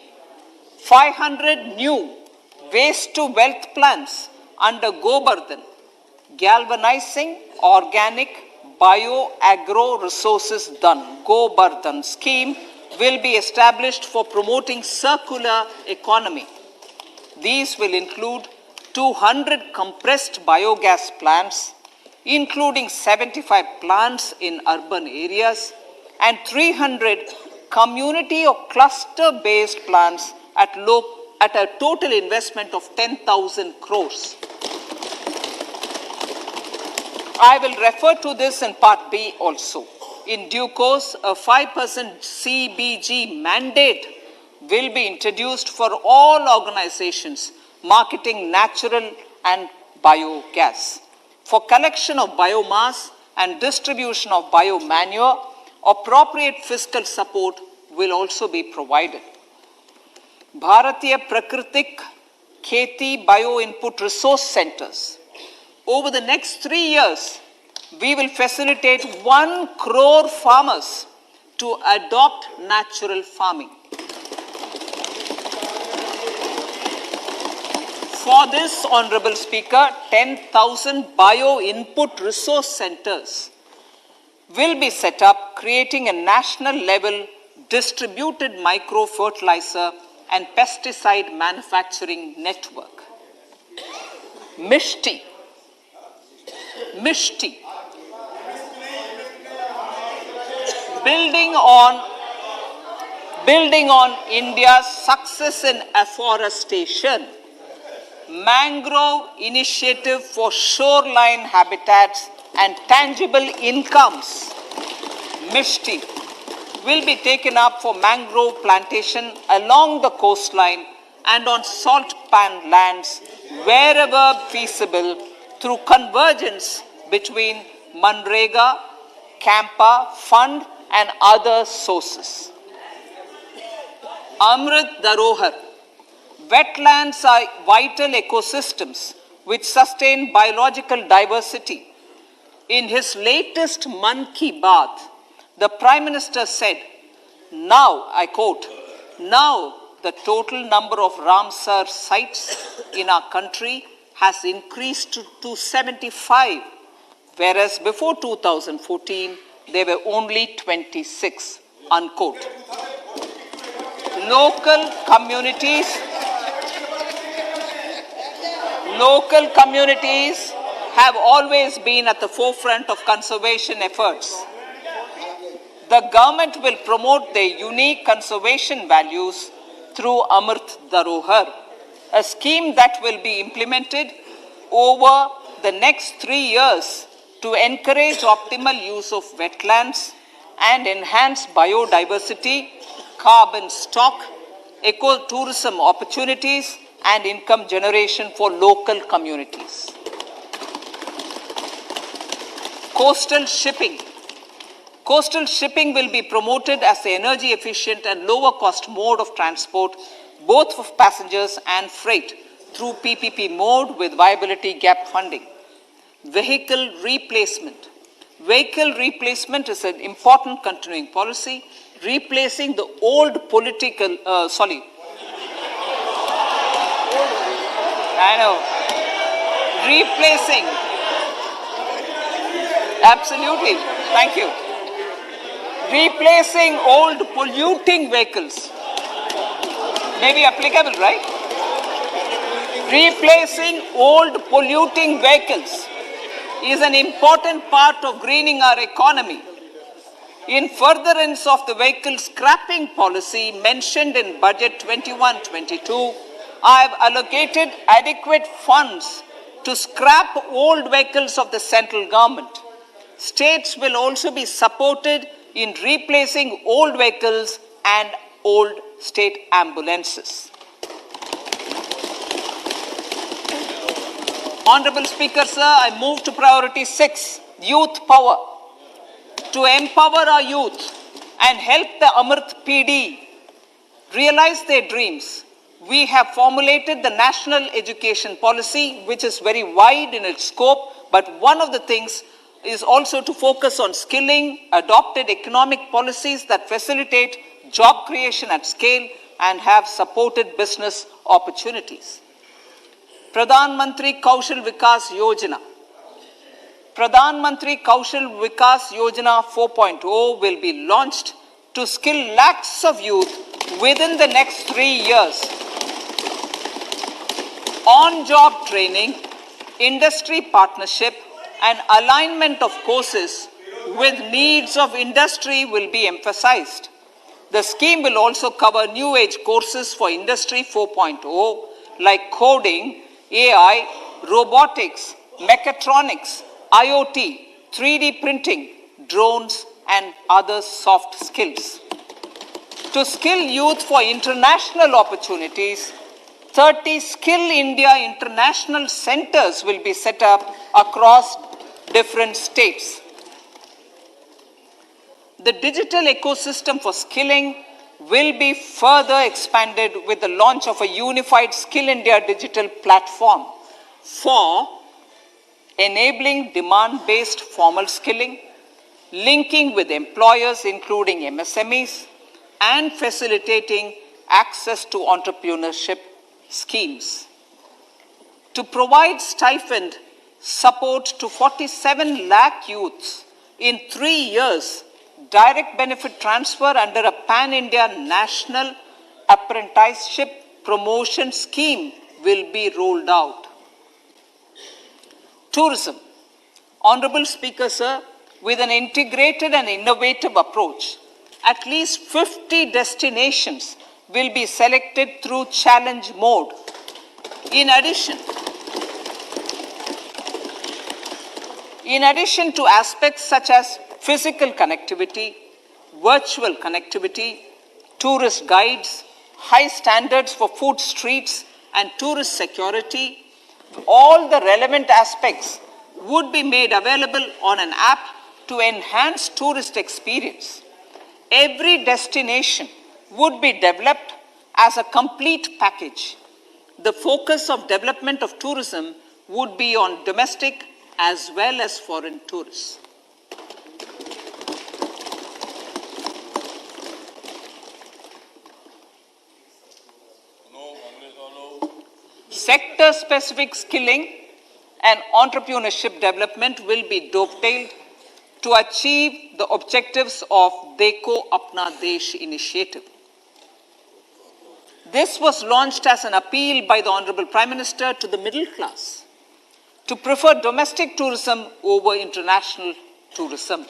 500 new waste to wealth plants under Go Bardhan, galvanizing organic bio-agro resources done. Go Bardhan scheme will be established for promoting circular economy. These will include 200 compressed biogas plants, including 75 plants in urban areas and 300 community or cluster-based plants at a total investment of 10,000 crores. I will refer to this in Part B also. In due course, a 5% CBG mandate will be introduced for all organizations marketing natural and biogas. For collection of biomass and distribution of biomanure, appropriate fiscal support will also be provided. Bharatiya Prakritik Kheti Bio Input Resource Centers. Over the next 3 years, we will facilitate 1 crore farmers to adopt natural farming. For this, Honorable Speaker, 10,000 bio input resource centers will be set up, creating a national level distributed micro fertilizer and pesticide manufacturing network. Mishti. Building on India's success in afforestation, mangrove initiative for shoreline habitats and tangible incomes, Mishti, will be taken up for mangrove plantation along the coastline and on salt pan lands wherever feasible through convergence between Manrega, Campa, Fund and other sources. Amrit Dharohar. Wetlands are vital ecosystems which sustain biological diversity. In his latest Mann Ki Baat, the Prime Minister said, now, I quote, now the total number of Ramsar sites in our country has increased to 75, whereas before 2014, there were only 26, unquote. Local communities have always been at the forefront of conservation efforts. The government will promote their unique conservation values through Amrit Dharohar, a scheme that will be implemented over the next 3 years to encourage optimal use of wetlands and enhance biodiversity, carbon stock, ecotourism opportunities, and income generation for local communities. Coastal shipping. Coastal shipping will be promoted as the energy efficient and lower cost mode of transport, both for passengers and freight, through PPP mode with viability gap funding. Vehicle replacement. Vehicle replacement is an important continuing policy, replacing the old political, replacing, absolutely, thank you. Replacing old polluting vehicles. May be applicable, right? Replacing old polluting vehicles is an important part of greening our economy. In furtherance of the vehicle scrapping policy mentioned in Budget 21-22, I have allocated adequate funds to scrap old vehicles of the central government. States will also be supported in replacing old vehicles and old state ambulances. Honorable Speaker, sir, I move to priority 6, youth power. To empower our youth and help the Amrit PD realize their dreams, we have formulated the national education policy, which is very wide in its scope, but one of the things is also to focus on skilling, adopted economic policies that facilitate job creation at scale and have supported business opportunities. Pradhan Mantri Kaushal Vikas Yojana. Pradhan Mantri Kaushal Vikas Yojana 4.0 will be launched to skill lakhs of youth within the next 3 years. On-job training, industry partnership, and alignment of courses with needs of industry will be emphasized. The scheme will also cover new age courses for Industry 4.0 like coding, AI, robotics, mechatronics, IoT, 3D printing, drones, and other soft skills. To skill youth for international opportunities, 30 Skill India International Centers will be set up across different states. The digital ecosystem for skilling will be further expanded with the launch of a unified Skill India digital platform for enabling demand-based formal skilling, linking with employers including MSMEs, and facilitating access to entrepreneurship schemes. To provide stipend support to 47 lakh youths in 3 years, direct benefit transfer under a pan-India national apprenticeship promotion scheme will be rolled out. Tourism. Honorable Speaker, sir, with an integrated and innovative approach, at least 50 destinations will be selected through challenge mode. In addition to aspects such as physical connectivity, virtual connectivity, tourist guides, high standards for food streets, and tourist security, all the relevant aspects would be made available on an app to enhance tourist experience. Every destination would be developed as a complete package. The focus of development of tourism would be on domestic as well as foreign tourists. Sector-specific skilling and entrepreneurship development will be dovetailed to achieve the objectives of Dekho Apna Desh initiative. This was launched as an appeal by the Honorable Prime Minister to the middle class to prefer domestic tourism over international tourism.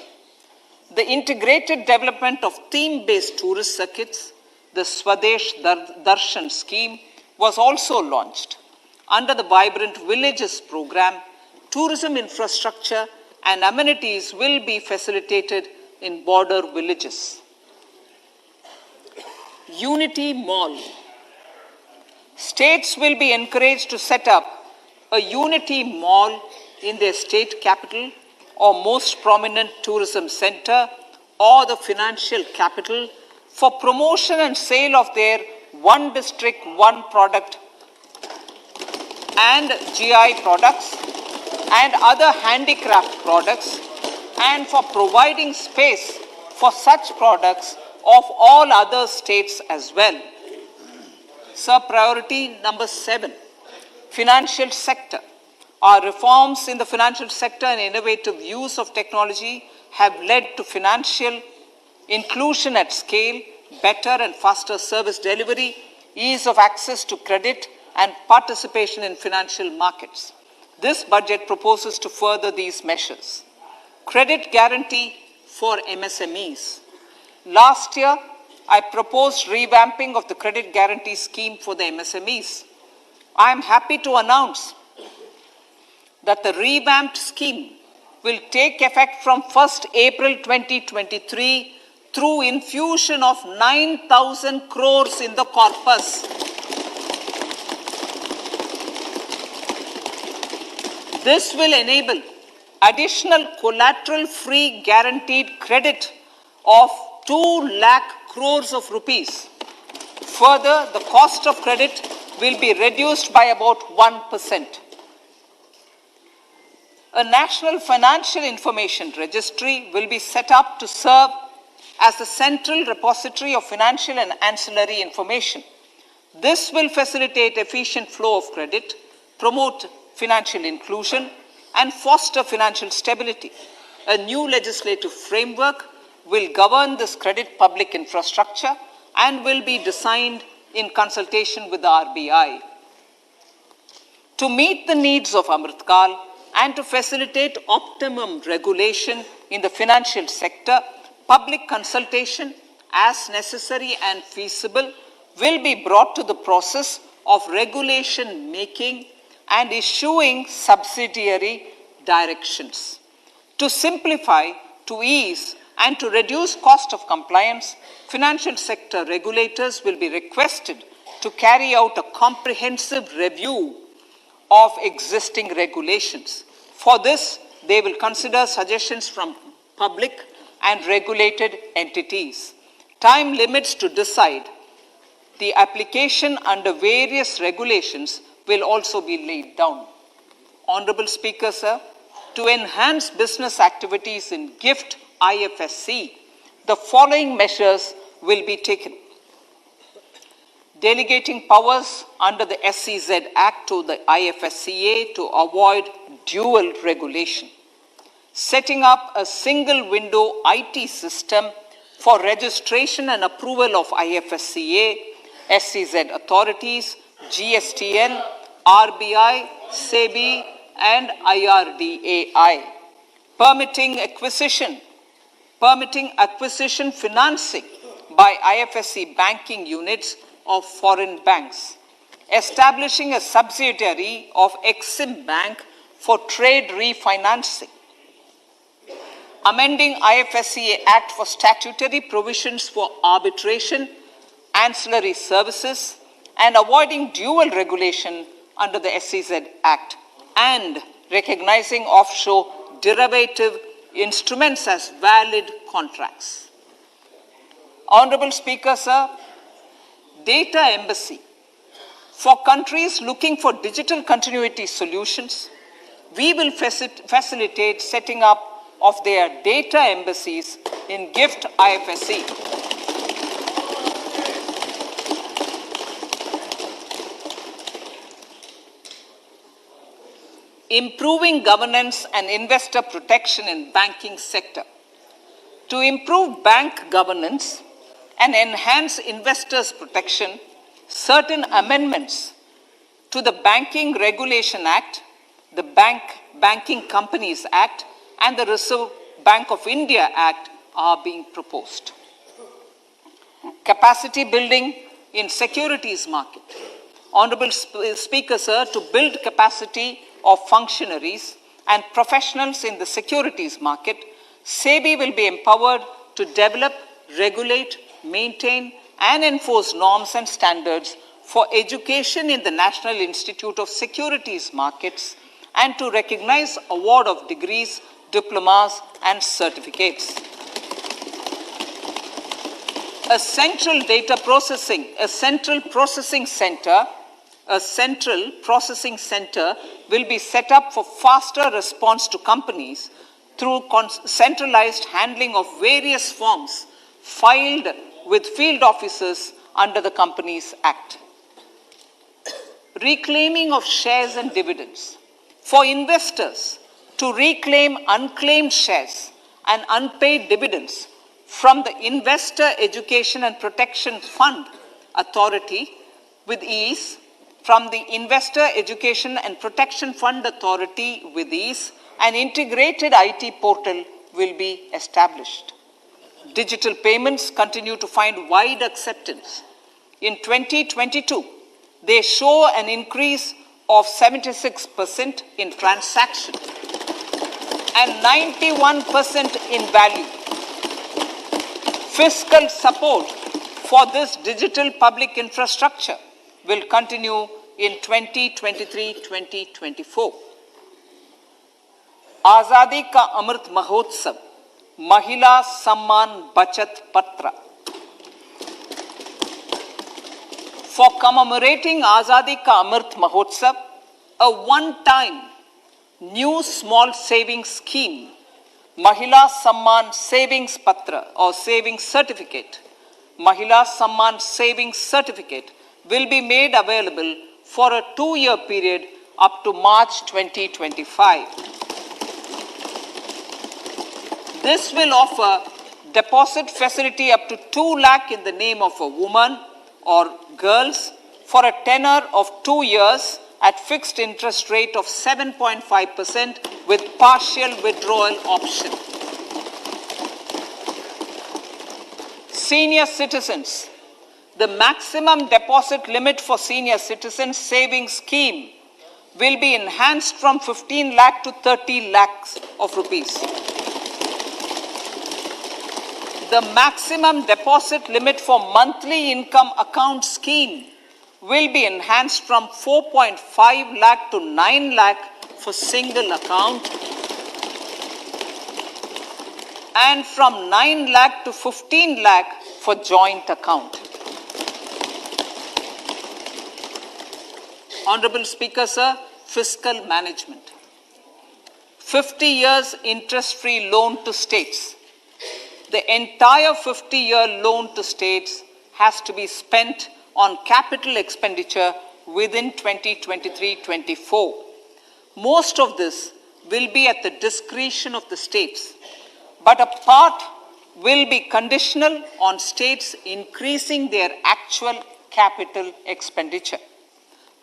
The integrated development of theme-based tourist circuits, the Swadesh Darshan scheme, was also launched. Under the Vibrant Villages program, tourism infrastructure and amenities will be facilitated in border villages. Unity Mall. States will be encouraged to set up a Unity Mall in their state capital or most prominent tourism center or the financial capital for promotion and sale of their one district, one product and GI products and other handicraft products, and for providing space for such products of all other states as well. Sir, priority number 7, financial sector. Our reforms in the financial sector and innovative use of technology have led to financial inclusion at scale, better and faster service delivery, ease of access to credit, and participation in financial markets. This budget proposes to further these measures. Credit guarantee for MSMEs. Last year, I proposed revamping of the credit guarantee scheme for the MSMEs. I am happy to announce that the revamped scheme will take effect from 1st April 2023 through infusion of 9,000 crores in the corpus. This will enable additional collateral-free guaranteed credit of 2 lakh crores of rupees. Further, the cost of credit will be reduced by about 1%. A national financial information registry will be set up to serve as the central repository of financial and ancillary information. This will facilitate efficient flow of credit, promote financial inclusion, and foster financial stability. A new legislative framework will govern this credit public infrastructure and will be designed in consultation with the RBI. To meet the needs of Amrit Kaal and to facilitate optimum regulation in the financial sector, public consultation, as necessary and feasible, will be brought to the process of regulation making and issuing subsidiary directions. To simplify, to ease, and to reduce cost of compliance, financial sector regulators will be requested to carry out a comprehensive review of existing regulations. For this, they will consider suggestions from public and regulated entities. Time limits to decide the application under various regulations will also be laid down. Honorable Speaker, sir, to enhance business activities in GIFT IFSC, the following measures will be taken. Delegating powers under the SEZ Act to the IFSCA to avoid dual regulation. Setting up a single window IT system for registration and approval of IFSCA, SEZ authorities, GSTN, RBI, SEBI, and IRDAI. Permitting acquisition financing by IFSC banking units of foreign banks. Establishing a subsidiary of Exim Bank for trade refinancing. Amending IFSCA Act for statutory provisions for arbitration, ancillary services, and avoiding dual regulation under the SEZ Act, and recognizing offshore derivative instruments as valid contracts. Honorable Speaker, sir, data embassy. For countries looking for digital continuity solutions, we will facilitate setting up of their data embassies in GIFT IFSC. Improving governance and investor protection in banking sector. To improve bank governance and enhance investors' protection, certain amendments to the Banking Regulation Act, the Banking Companies Act, and the Reserve Bank of India Act are being proposed. Capacity building in securities market. Honorable Speaker, sir, to build capacity of functionaries and professionals in the securities market, SEBI will be empowered to develop, regulate, maintain, and enforce norms and standards for education in the National Institute of Securities Markets and to recognize award of degrees, diplomas, and certificates. A central processing center will be set up for faster response to companies through centralized handling of various forms filed with field officers under the Companies Act. Reclaiming of shares and dividends. For investors to reclaim unclaimed shares and unpaid dividends from the Investor Education and Protection Fund Authority with ease, from the Investor Education and Protection Fund Authority with ease, an integrated IT portal will be established. Digital payments continue to find wide acceptance. In 2022, they show an increase of 76% in transaction and 91% in value. Fiscal support for this digital public infrastructure will continue in 2023-2024. आजादी का अमृत महोत्सव, महिला सम्मान बचत पत्र. For commemorating Azadi Ka Amrit Mahotsav, a one-time new small savings scheme, Mahila Samman Savings Patra or Savings Certificate, Mahila Samman Savings Certificate will be made available for a 2-year period up to March 2025. This will offer deposit facility up to 2 lakh in the name of a woman or girls for a tenure of 2 years at fixed interest rate of 7.5% with partial withdrawal option. Senior citizens, the maximum deposit limit for senior citizens savings scheme will be enhanced from 15 lakh to 30 lakhs of rupees. The maximum deposit limit for monthly income account scheme will be enhanced from 4.5 lakh to 9 lakh for single account and from 9 lakh to 15 lakh for joint account. Honorable Speaker, sir, fiscal management. 50 years interest-free loan to states. The entire 50-year loan to states has to be spent on capital expenditure within 2023-24. Most of this will be at the discretion of the states, but a part will be conditional on states increasing their actual capital expenditure.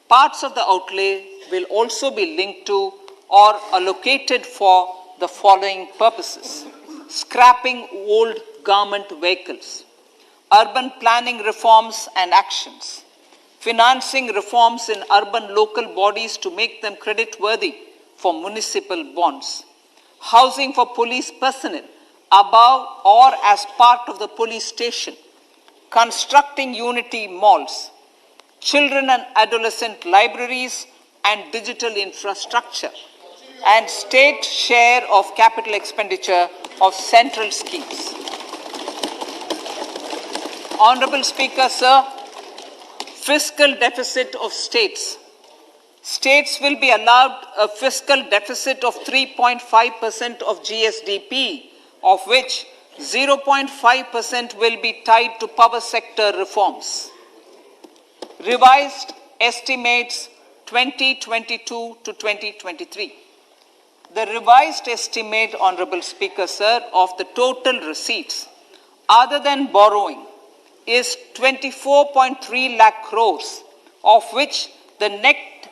Parts of the outlay will also be linked to or allocated for the following purposes: scrapping old government vehicles, urban planning reforms and actions, financing reforms in urban local bodies to make them credit-worthy for municipal bonds, housing for police personnel above or as part of the police station, constructing unity malls, children and adolescent libraries and digital infrastructure, and state share of capital expenditure of central schemes. Honorable Speaker, sir, fiscal deficit of states. States will be allowed a fiscal deficit of 3.5% of GSDP, of which 0.5% will be tied to power sector reforms. Revised estimates 2022 to 2023. The revised estimate, Honorable Speaker, sir, of the total receipts other than borrowing is 24.3 lakh crores, of which the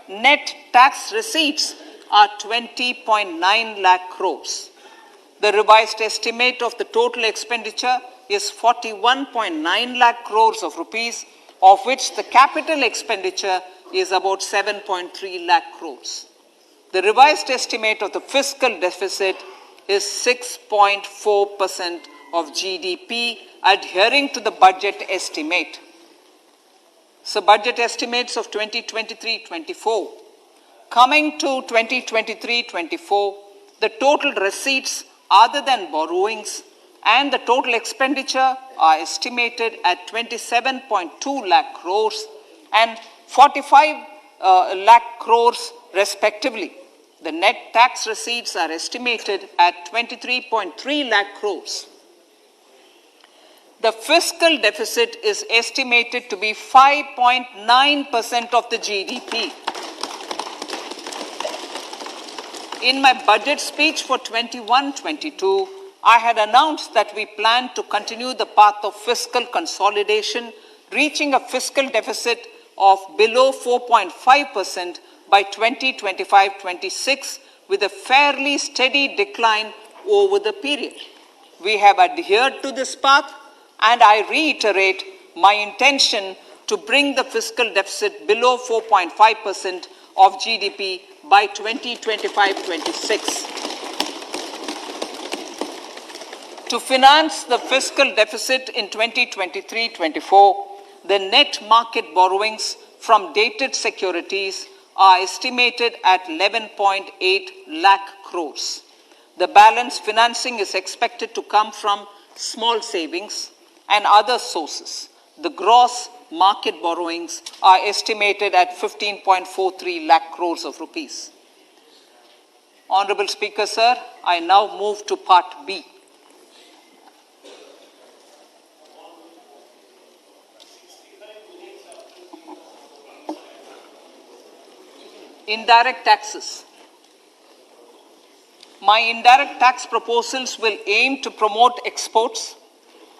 net tax receipts are 20.9 lakh crores. The revised estimate of the total expenditure is 41.9 lakh crores of rupees, of which the capital expenditure is about 7.3 lakh crores. The revised estimate of the fiscal deficit is 6.4% of GDP, adhering to the budget estimate. So budget estimates of 2023-24. Coming to 2023-24, the total receipts other than borrowings and the total expenditure are estimated at 27.2 lakh crores and 45 lakh crores respectively. The net tax receipts are estimated at 23.3 lakh crores. The fiscal deficit is estimated to be 5.9% of the GDP. In my budget speech for 21-22, I had announced that we plan to continue the path of fiscal consolidation, reaching a fiscal deficit of below 4.5% by 2025-26 with a fairly steady decline over the period. We have adhered to this path, and I reiterate my intention to bring the fiscal deficit below 4.5% of GDP by 2025-26. To finance the fiscal deficit in 2023-24, the net market borrowings from dated securities are estimated at 11.8 lakh crores. The balance financing is expected to come from small savings and other sources. The gross market borrowings are estimated at 15.43 lakh crores of rupees. Honorable Speaker, sir, I now move to Part B. Indirect taxes. My indirect tax proposals will aim to promote exports,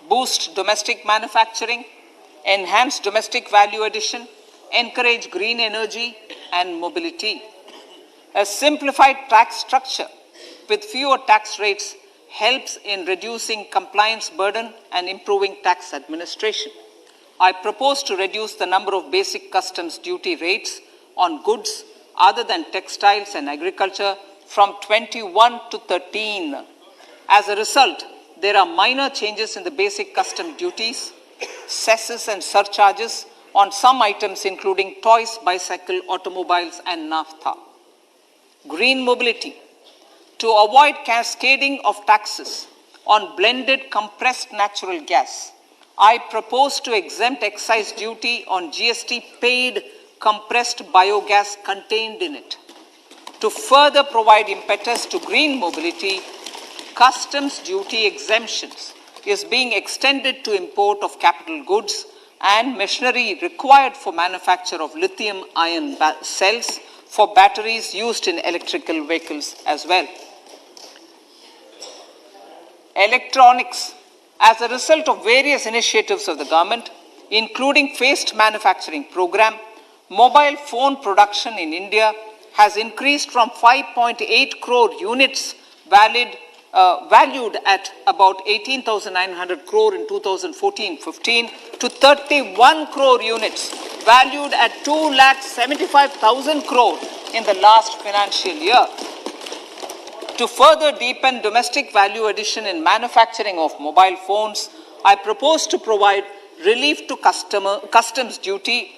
boost domestic manufacturing, enhance domestic value addition, encourage green energy and mobility. A simplified tax structure with fewer tax rates helps in reducing compliance burden and improving tax administration. I propose to reduce the number of basic customs duty rates on goods other than textiles and agriculture from 21 to 13. As a result, there are minor changes in the basic custom duties, cesses and surcharges on some items including toys, bicycle, automobiles and naphtha. Green mobility. To avoid cascading of taxes on blended compressed natural gas, I propose to exempt excise duty on GST paid compressed biogas contained in it. To further provide impetus to green mobility, customs duty exemptions is being extended to import of capital goods and machinery required for manufacture of lithium-ion cells for batteries used in electrical vehicles as well. Electronics. As a result of various initiatives of the government, including phased manufacturing program, mobile phone production in India has increased from 5.8 crore units valued at about 18,900 crore in 2014-15 to 31 crore units valued at 2,75,000 crore in the last financial year. To further deepen domestic value addition in manufacturing of mobile phones, I propose to provide relief to customs duty.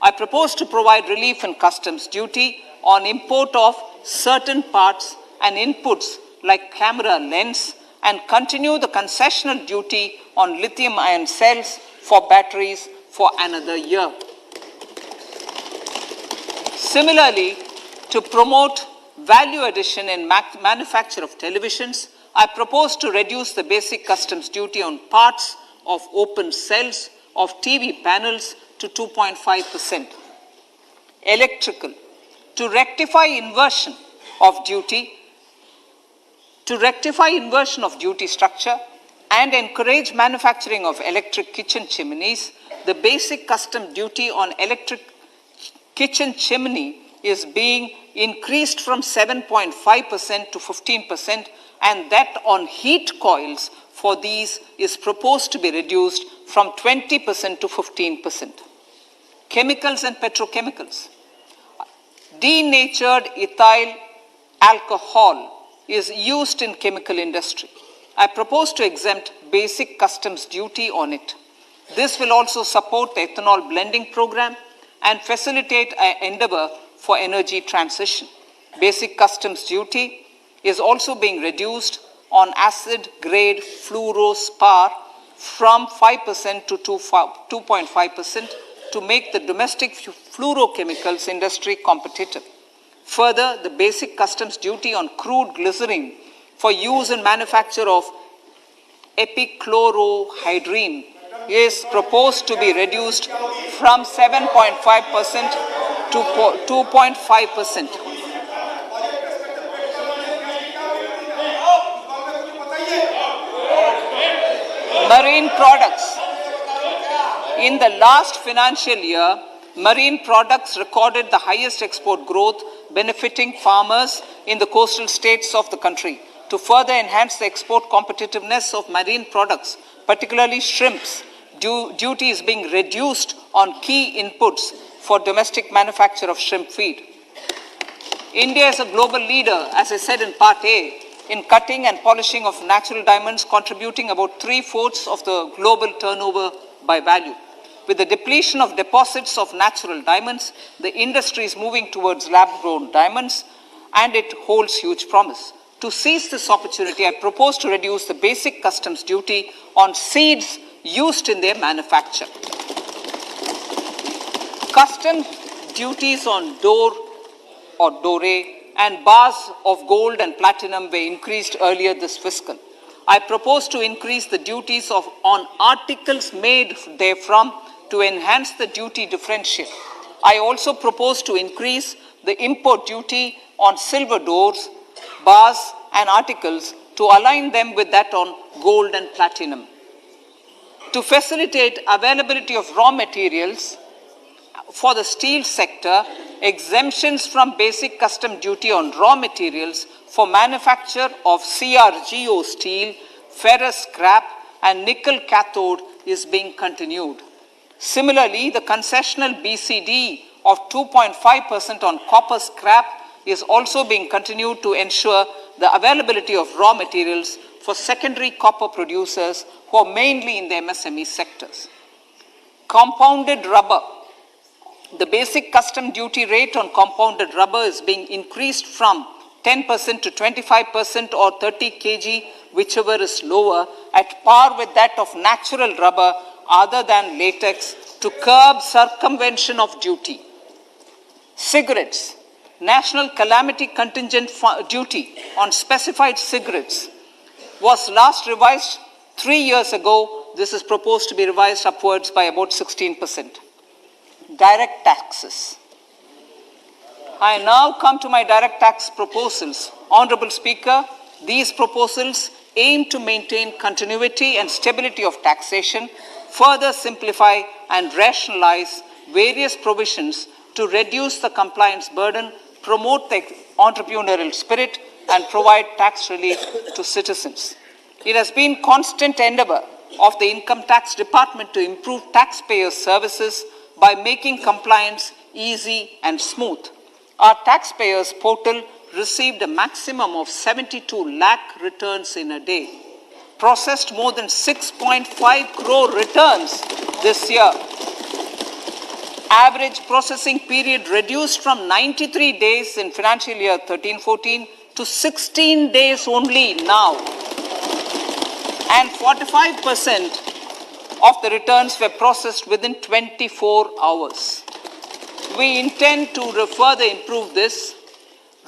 I propose to provide relief in customs duty on import of certain parts and inputs like camera lens and continue the concessional duty on lithium-ion cells for batteries for another year. Similarly, to promote value addition in manufacture of televisions, I propose to reduce the basic customs duty on parts of open cells of TV panels to 2.5%. Electrical. To rectify inversion of duty structure and encourage manufacturing of electric kitchen chimneys, the basic custom duty on electric kitchen chimney is being increased from 7.5% to 15%, and that on heat coils for these is proposed to be reduced from 20% to 15%. Chemicals and petrochemicals. Denatured ethyl alcohol is used in chemical industry. I propose to exempt basic customs duty on it. This will also support the ethanol blending program and facilitate an endeavor for energy transition. Basic customs duty is also being reduced on acid-grade fluorospar from 5% to 2.5% to make the domestic fluorochemicals industry competitive. Further, the basic customs duty on crude glycerine for use in manufacture of epichlorohydrin is proposed to be reduced from 7.5% to 2.5%. Marine products. In the last financial year, marine products recorded the highest export growth, benefiting farmers in the coastal states of the country. To further enhance the export competitiveness of marine products, particularly shrimps, duty is being reduced on key inputs for domestic manufacture of shrimp feed. India is a global leader, as I said in Part A, in cutting and polishing of natural diamonds, contributing about 3/4 of the global turnover by value. With the depletion of deposits of natural diamonds, the industry is moving towards lab-grown diamonds, and it holds huge promise. To seize this opportunity, I propose to reduce the basic customs duty on seeds used in their manufacture. Customs duties on door or dore and bars of gold and platinum were increased earlier this fiscal. I propose to increase the duties on articles made therefrom to enhance the duty differential. I also propose to increase the import duty on silver doors, bars, and articles to align them with that on gold and platinum. To facilitate availability of raw materials for the steel sector, exemptions from basic custom duty on raw materials for manufacture of CRGO steel, ferrous scrap, and nickel cathode is being continued. Similarly, the concessional BCD of 2.5% on copper scrap is also being continued to ensure the availability of raw materials for secondary copper producers who are mainly in the MSME sectors. Compounded rubber. The basic custom duty rate on compounded rubber is being increased from 10% to 25% or 30 kg, whichever is lower, at par with that of natural rubber other than latex, to curb circumvention of duty. Cigarettes. National calamity contingent duty on specified cigarettes was last revised 3 years ago. This is proposed to be revised upwards by about 16%. Direct taxes. I now come to my direct tax proposals. Honorable Speaker, these proposals aim to maintain continuity and stability of taxation, further simplify and rationalize various provisions to reduce the compliance burden, promote the entrepreneurial spirit, and provide tax relief to citizens. It has been constant endeavor of the Income Tax Department to improve taxpayers' services by making compliance easy and smooth. Our taxpayers portal received a maximum of 72 lakh returns in a day, processed more than 6.5 crore returns this year. Average processing period reduced from 93 days in financial year 13-14 to 16 days only now. And 45% of the returns were processed within 24 hours. We intend to further improve this,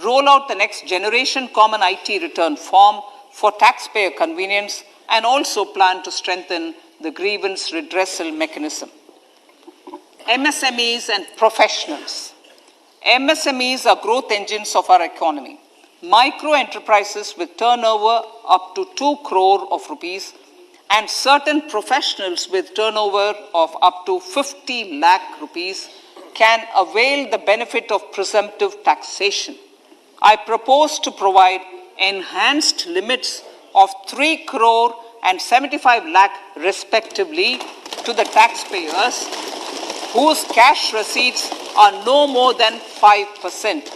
roll out the next generation common IT return form for taxpayer convenience, and also plan to strengthen the grievance redressal mechanism. MSMEs and professionals. MSMEs are growth engines of our economy. Micro enterprises with turnover up to 2 crore of rupees and certain professionals with turnover of up to 50 lakh rupees can avail the benefit of presumptive taxation. I propose to provide enhanced limits of 3 crore and 75 lakh respectively to the taxpayers whose cash receipts are no more than 5%.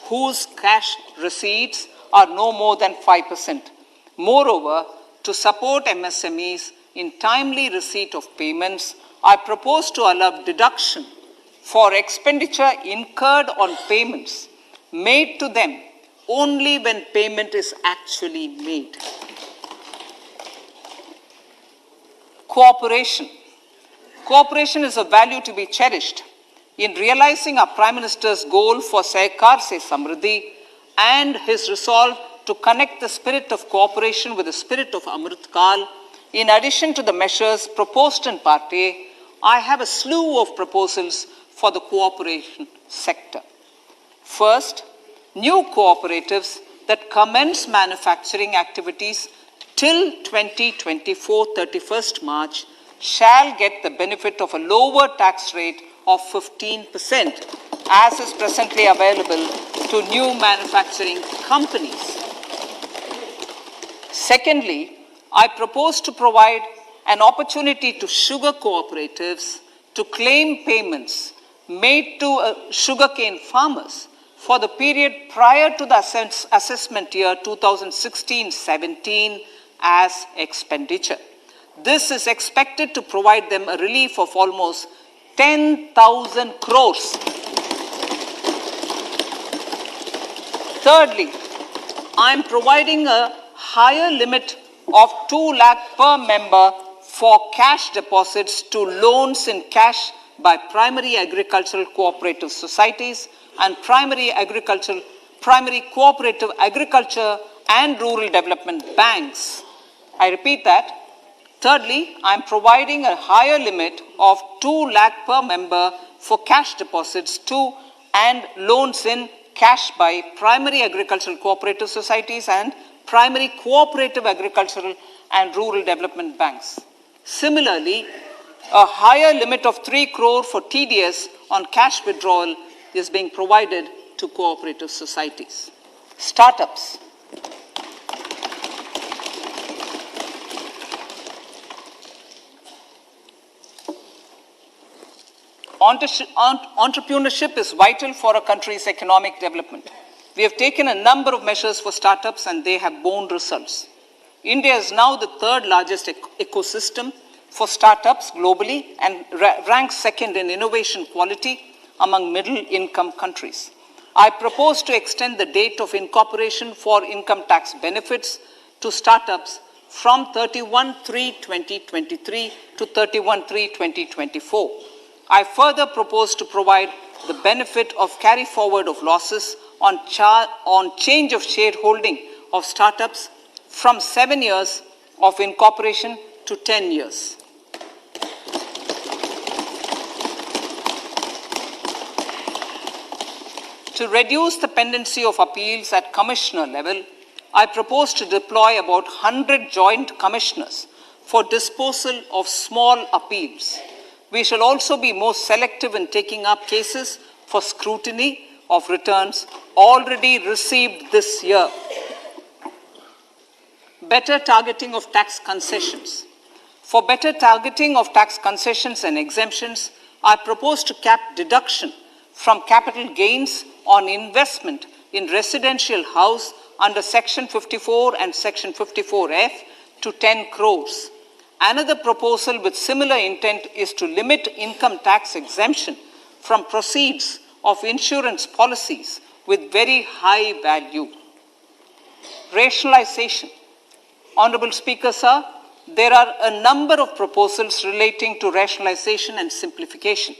Whose cash receipts are no more than 5%. Moreover, to support MSMEs in timely receipt of payments, I propose to allow deduction for expenditure incurred on payments made to them only when payment is actually made. Cooperation. Cooperation is a value to be cherished. In realizing our Prime Minister's goal for Sehkar Se Samriddhi and his resolve to connect the spirit of cooperation with the spirit of Amrit Kaal, in addition to the measures proposed in Part A, I have a slew of proposals for the cooperation sector. First, new cooperatives that commence manufacturing activities till 2024, 31st March, shall get the benefit of a lower tax rate of 15%, as is presently available to new manufacturing companies. Secondly, I propose to provide an opportunity to sugar cooperatives to claim payments made to sugarcane farmers for the period prior to the assessment year 2016-17 as expenditure. This is expected to provide them a relief of almost 10,000 crores. Thirdly, I am providing a higher limit of 2 lakh per member for cash deposits to loans in cash by primary agricultural cooperative societies and primary cooperative agriculture and rural development banks. I repeat that. Thirdly, I am providing a higher limit of 2 lakh per member for cash deposits to and loans in cash by primary agricultural cooperative societies and primary cooperative agricultural and rural development banks. Similarly, a higher limit of 3 crore for TDS on cash withdrawal is being provided to cooperative societies. Startups. Entrepreneurship is vital for a country's economic development. We have taken a number of measures for startups and they have borne results. India is now the third largest ecosystem for startups globally and ranks second in innovation quality among middle-income countries. I propose to extend the date of incorporation for income tax benefits to startups from 31/3/2023 to 31/3/2024. I further propose to provide the benefit of carry forward of losses on change of shareholding of startups from 7 years of incorporation to 10 years. To reduce the pendency of appeals at commissioner level, I propose to deploy about 100 joint commissioners for disposal of small appeals. We shall also be more selective in taking up cases for scrutiny of returns already received this year. Better targeting of tax concessions. For better targeting of tax concessions and exemptions, I propose to cap deduction from capital gains on investment in residential house under Section 54 and Section 54F to 10 crores. Another proposal with similar intent is to limit income tax exemption from proceeds of insurance policies with very high value. Rationalization. Honorable Speaker, sir, there are a number of proposals relating to rationalization and simplification.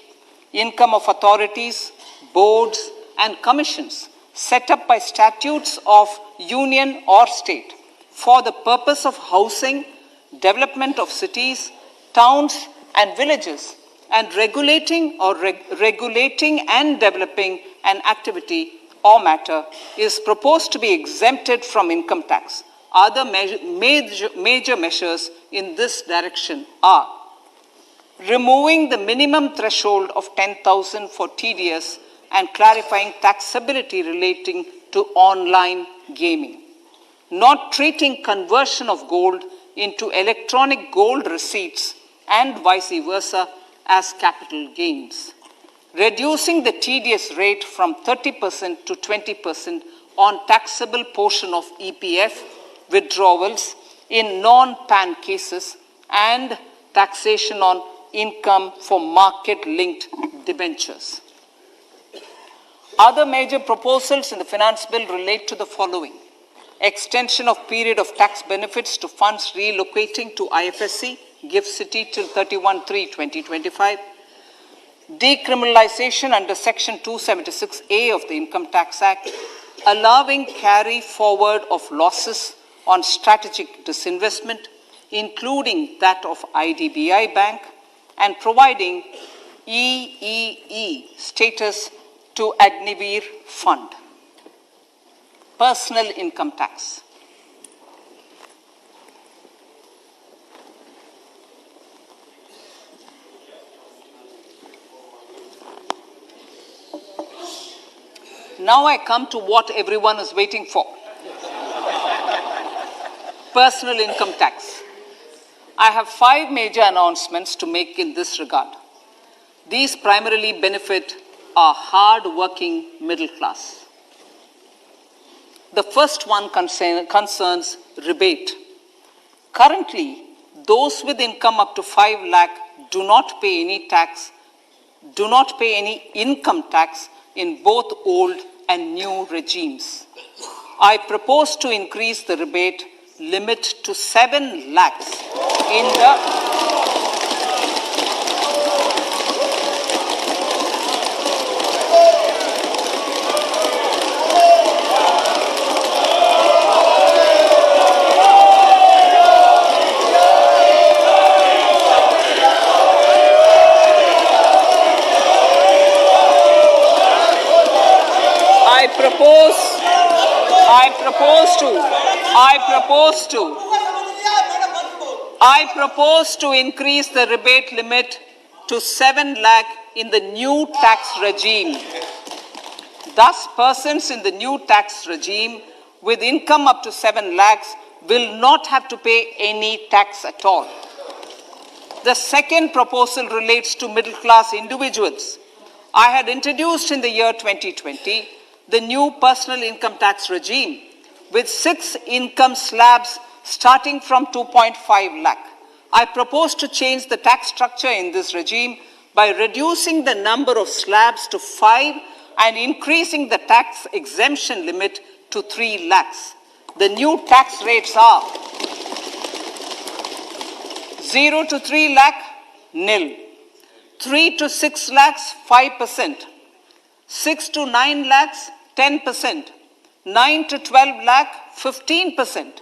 Income of authorities, boards, and commissions set up by statutes of union or state for the purpose of housing, development of cities, towns, and villages, and regulating and developing an activity or matter is proposed to be exempted from income tax. Other major measures in this direction are removing the minimum threshold of 10,000 for TDS and clarifying taxability relating to online gaming, not treating conversion of gold into electronic gold receipts and vice versa as capital gains, reducing the TDS rate from 30% to 20% on taxable portion of EPF withdrawals in non-PAN cases, and taxation on income for market-linked debentures. Other major proposals in the finance bill relate to the following: extension of period of tax benefits to funds relocating to IFSC, GIFT City till 31/3/2025, decriminalization under Section 276A of the Income Tax Act, allowing carry forward of losses on strategic disinvestment, including that of IDBI Bank, and providing EEE status to Agnivir Fund. Personal income tax. Now I come to what everyone is waiting for. Personal income tax. I have 5 major announcements to make in this regard. These primarily benefit our hard-working middle class. The first one concerns rebate. Currently, those with income up to 5 lakh do not pay any income tax in both old and new regimes. I propose to increase the rebate limit to 7 lakhs in the I propose to increase the rebate limit to 7 lakh in the new tax regime. Thus, persons in the new tax regime with income up to 7 lakhs will not have to pay any tax at all. The second proposal relates to middle-class individuals. I had introduced in the year 2020 the new personal income tax regime with 6 income slabs starting from 2.5 lakh. I propose to change the tax structure in this regime by reducing the number of slabs to 5 and increasing the tax exemption limit to 3 lakhs. The new tax rates are 0 to 3 lakh, nil. 3 to 6 lakhs, 5%. 6 to 9 lakhs, 10%. 9 to 12 lakh, 15%.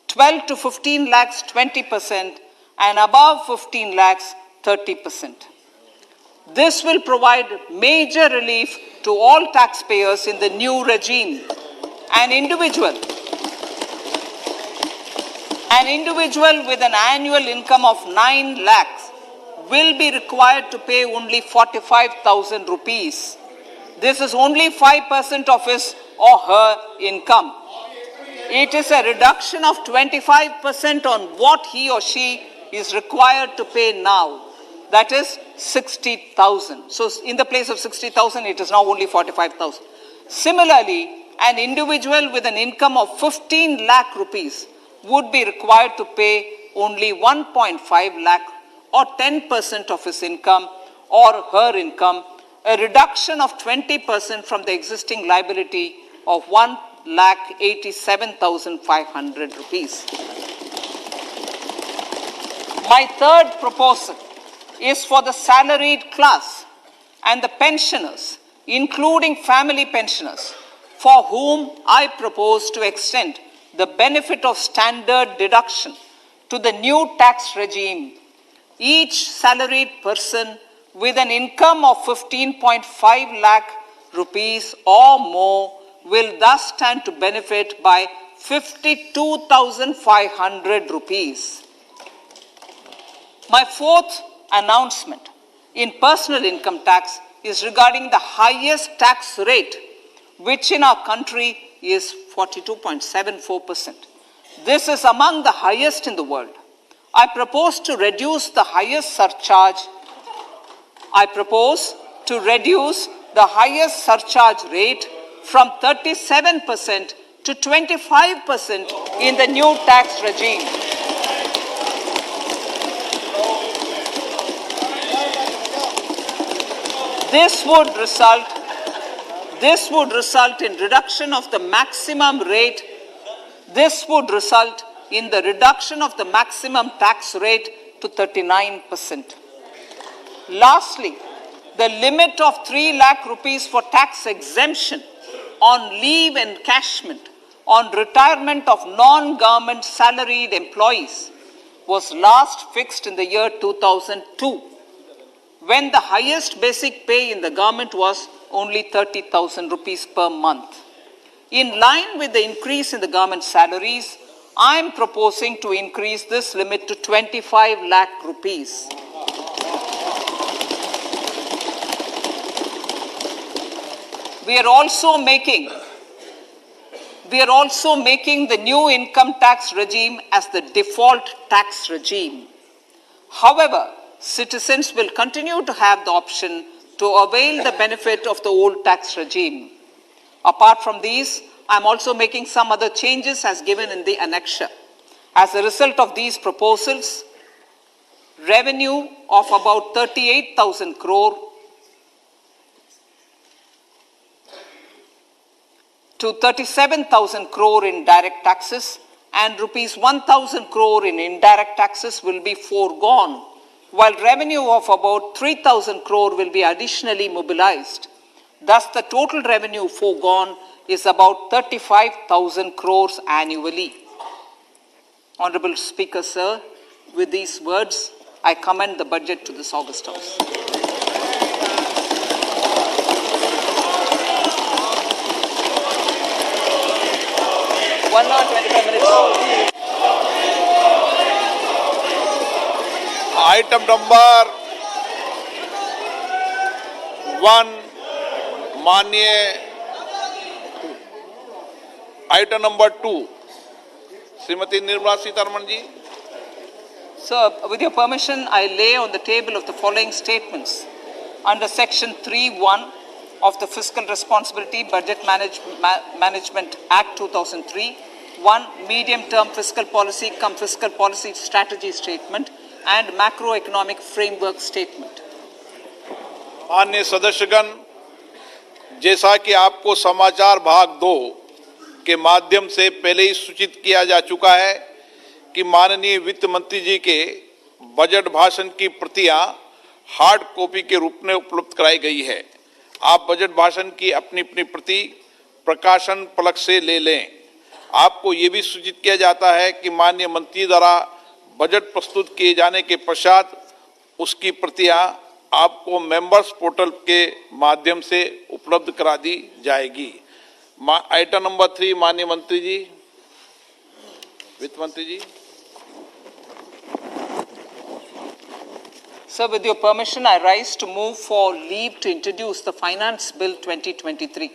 12 to 15 lakhs, 20%. And above 15 lakhs, 30%. This will provide major relief to all taxpayers in the new regime. An individual with an annual income of 9 lakhs will be required to pay only 45,000 rupees. This is only 5% of his or her income. It is a reduction of 25% on what he or she is required to pay now. That is 60,000. So in the place of 60,000, it is now only 45,000. Similarly, an individual with an income of 15 lakh rupees would be required to pay only 1.5 lakh or 10% of his income or her income, a reduction of 20% from the existing liability of 1,87,500 rupees. My third proposal is for the salaried class and the pensioners, including family pensioners, for whom I propose to extend the benefit of standard deduction to the new tax regime. Each salaried person with an income of 15.5 lakh rupees or more will thus stand to benefit by 52,500 rupees. My fourth announcement in personal income tax is regarding the highest tax rate, which in our country is 42.74%. This is among the highest in the world. I propose to reduce the highest surcharge rate from 37% to 25% in the new tax regime. This would result in reduction of the maximum rate. This would result in the reduction of the maximum tax rate to 39%. Lastly, the limit of 3 lakh rupees for tax exemption on leave encashment on retirement of non-government salaried employees was last fixed in the year 2002, when the highest basic pay in the government was only 30,000 rupees per month. In line with the increase in the government salaries, I am proposing to increase this limit to 25 lakh rupees. We are also making the new income tax regime as the default tax regime. However, citizens will continue to have the option to avail the benefit of the old tax regime. Apart from these, I'm also making some other changes as given in the annexure. As a result of these proposals, revenue of about 38,000 crore to 37,000 crore in direct taxes and rupees 1,000 crore in indirect taxes will be foregone, while revenue of about 3,000 crore will be additionally mobilized. Thus, the total revenue foregone is about 35,000 crores annually. Honorable Speaker, sir, with these words, I commend the budget to this August House. One hour, 25 minutes. Item number 1 माननीय item number 2 Shrimati Nirmala Sitharaman ji. Sir, with your permission, I lay on the table of the following statements. Under Section 3(1) of the Fiscal Responsibility Budget Management Act 2003, 1. Medium-term fiscal policy cum fiscal policy strategy statement and macroeconomic framework statement. माननीय सदस्यगण, जैसा कि आपको समाचार भाग 2 के माध्यम से पहले ही सूचित किया जा चुका है कि माननीय वित्त मंत्री जी के बजट भाषण की प्रतियां हार्ड कॉपी के रूप में उपलब्ध कराई गई है. आप बजट भाषण की अपनी अपनी प्रति प्रकाशन फलक से ले लें. आपको ये भी सूचित किया जाता है कि माननीय मंत्री द्वारा बजट प्रस्तुत किए जाने के पश्चात उसकी प्रतियां आपको मेंबर्स पोर्टल के माध्यम से उपलब्ध करा दी जाएगी. आइटम नंबर 3 माननीय मंत्री जी, वित्त मंत्री जी. Sir, with your permission, I rise to move for leave to introduce the Finance Bill 2023.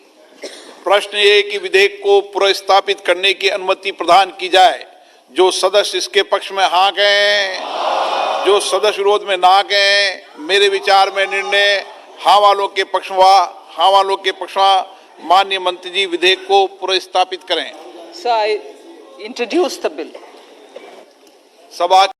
प्रश्न ये है कि विधेयक को पुनर्स्थापित करने की अनुमति प्रदान की जाए. जो सदस्य इसके पक्ष में हाँ कहें, जो सदस्य विरोध में ना कहें. मेरे विचार में निर्णय हाँ वालों के पक्ष में माननीय मंत्री जी विधेयक को पुनर्स्थापित करें. Sir, I introduce the bill. सभा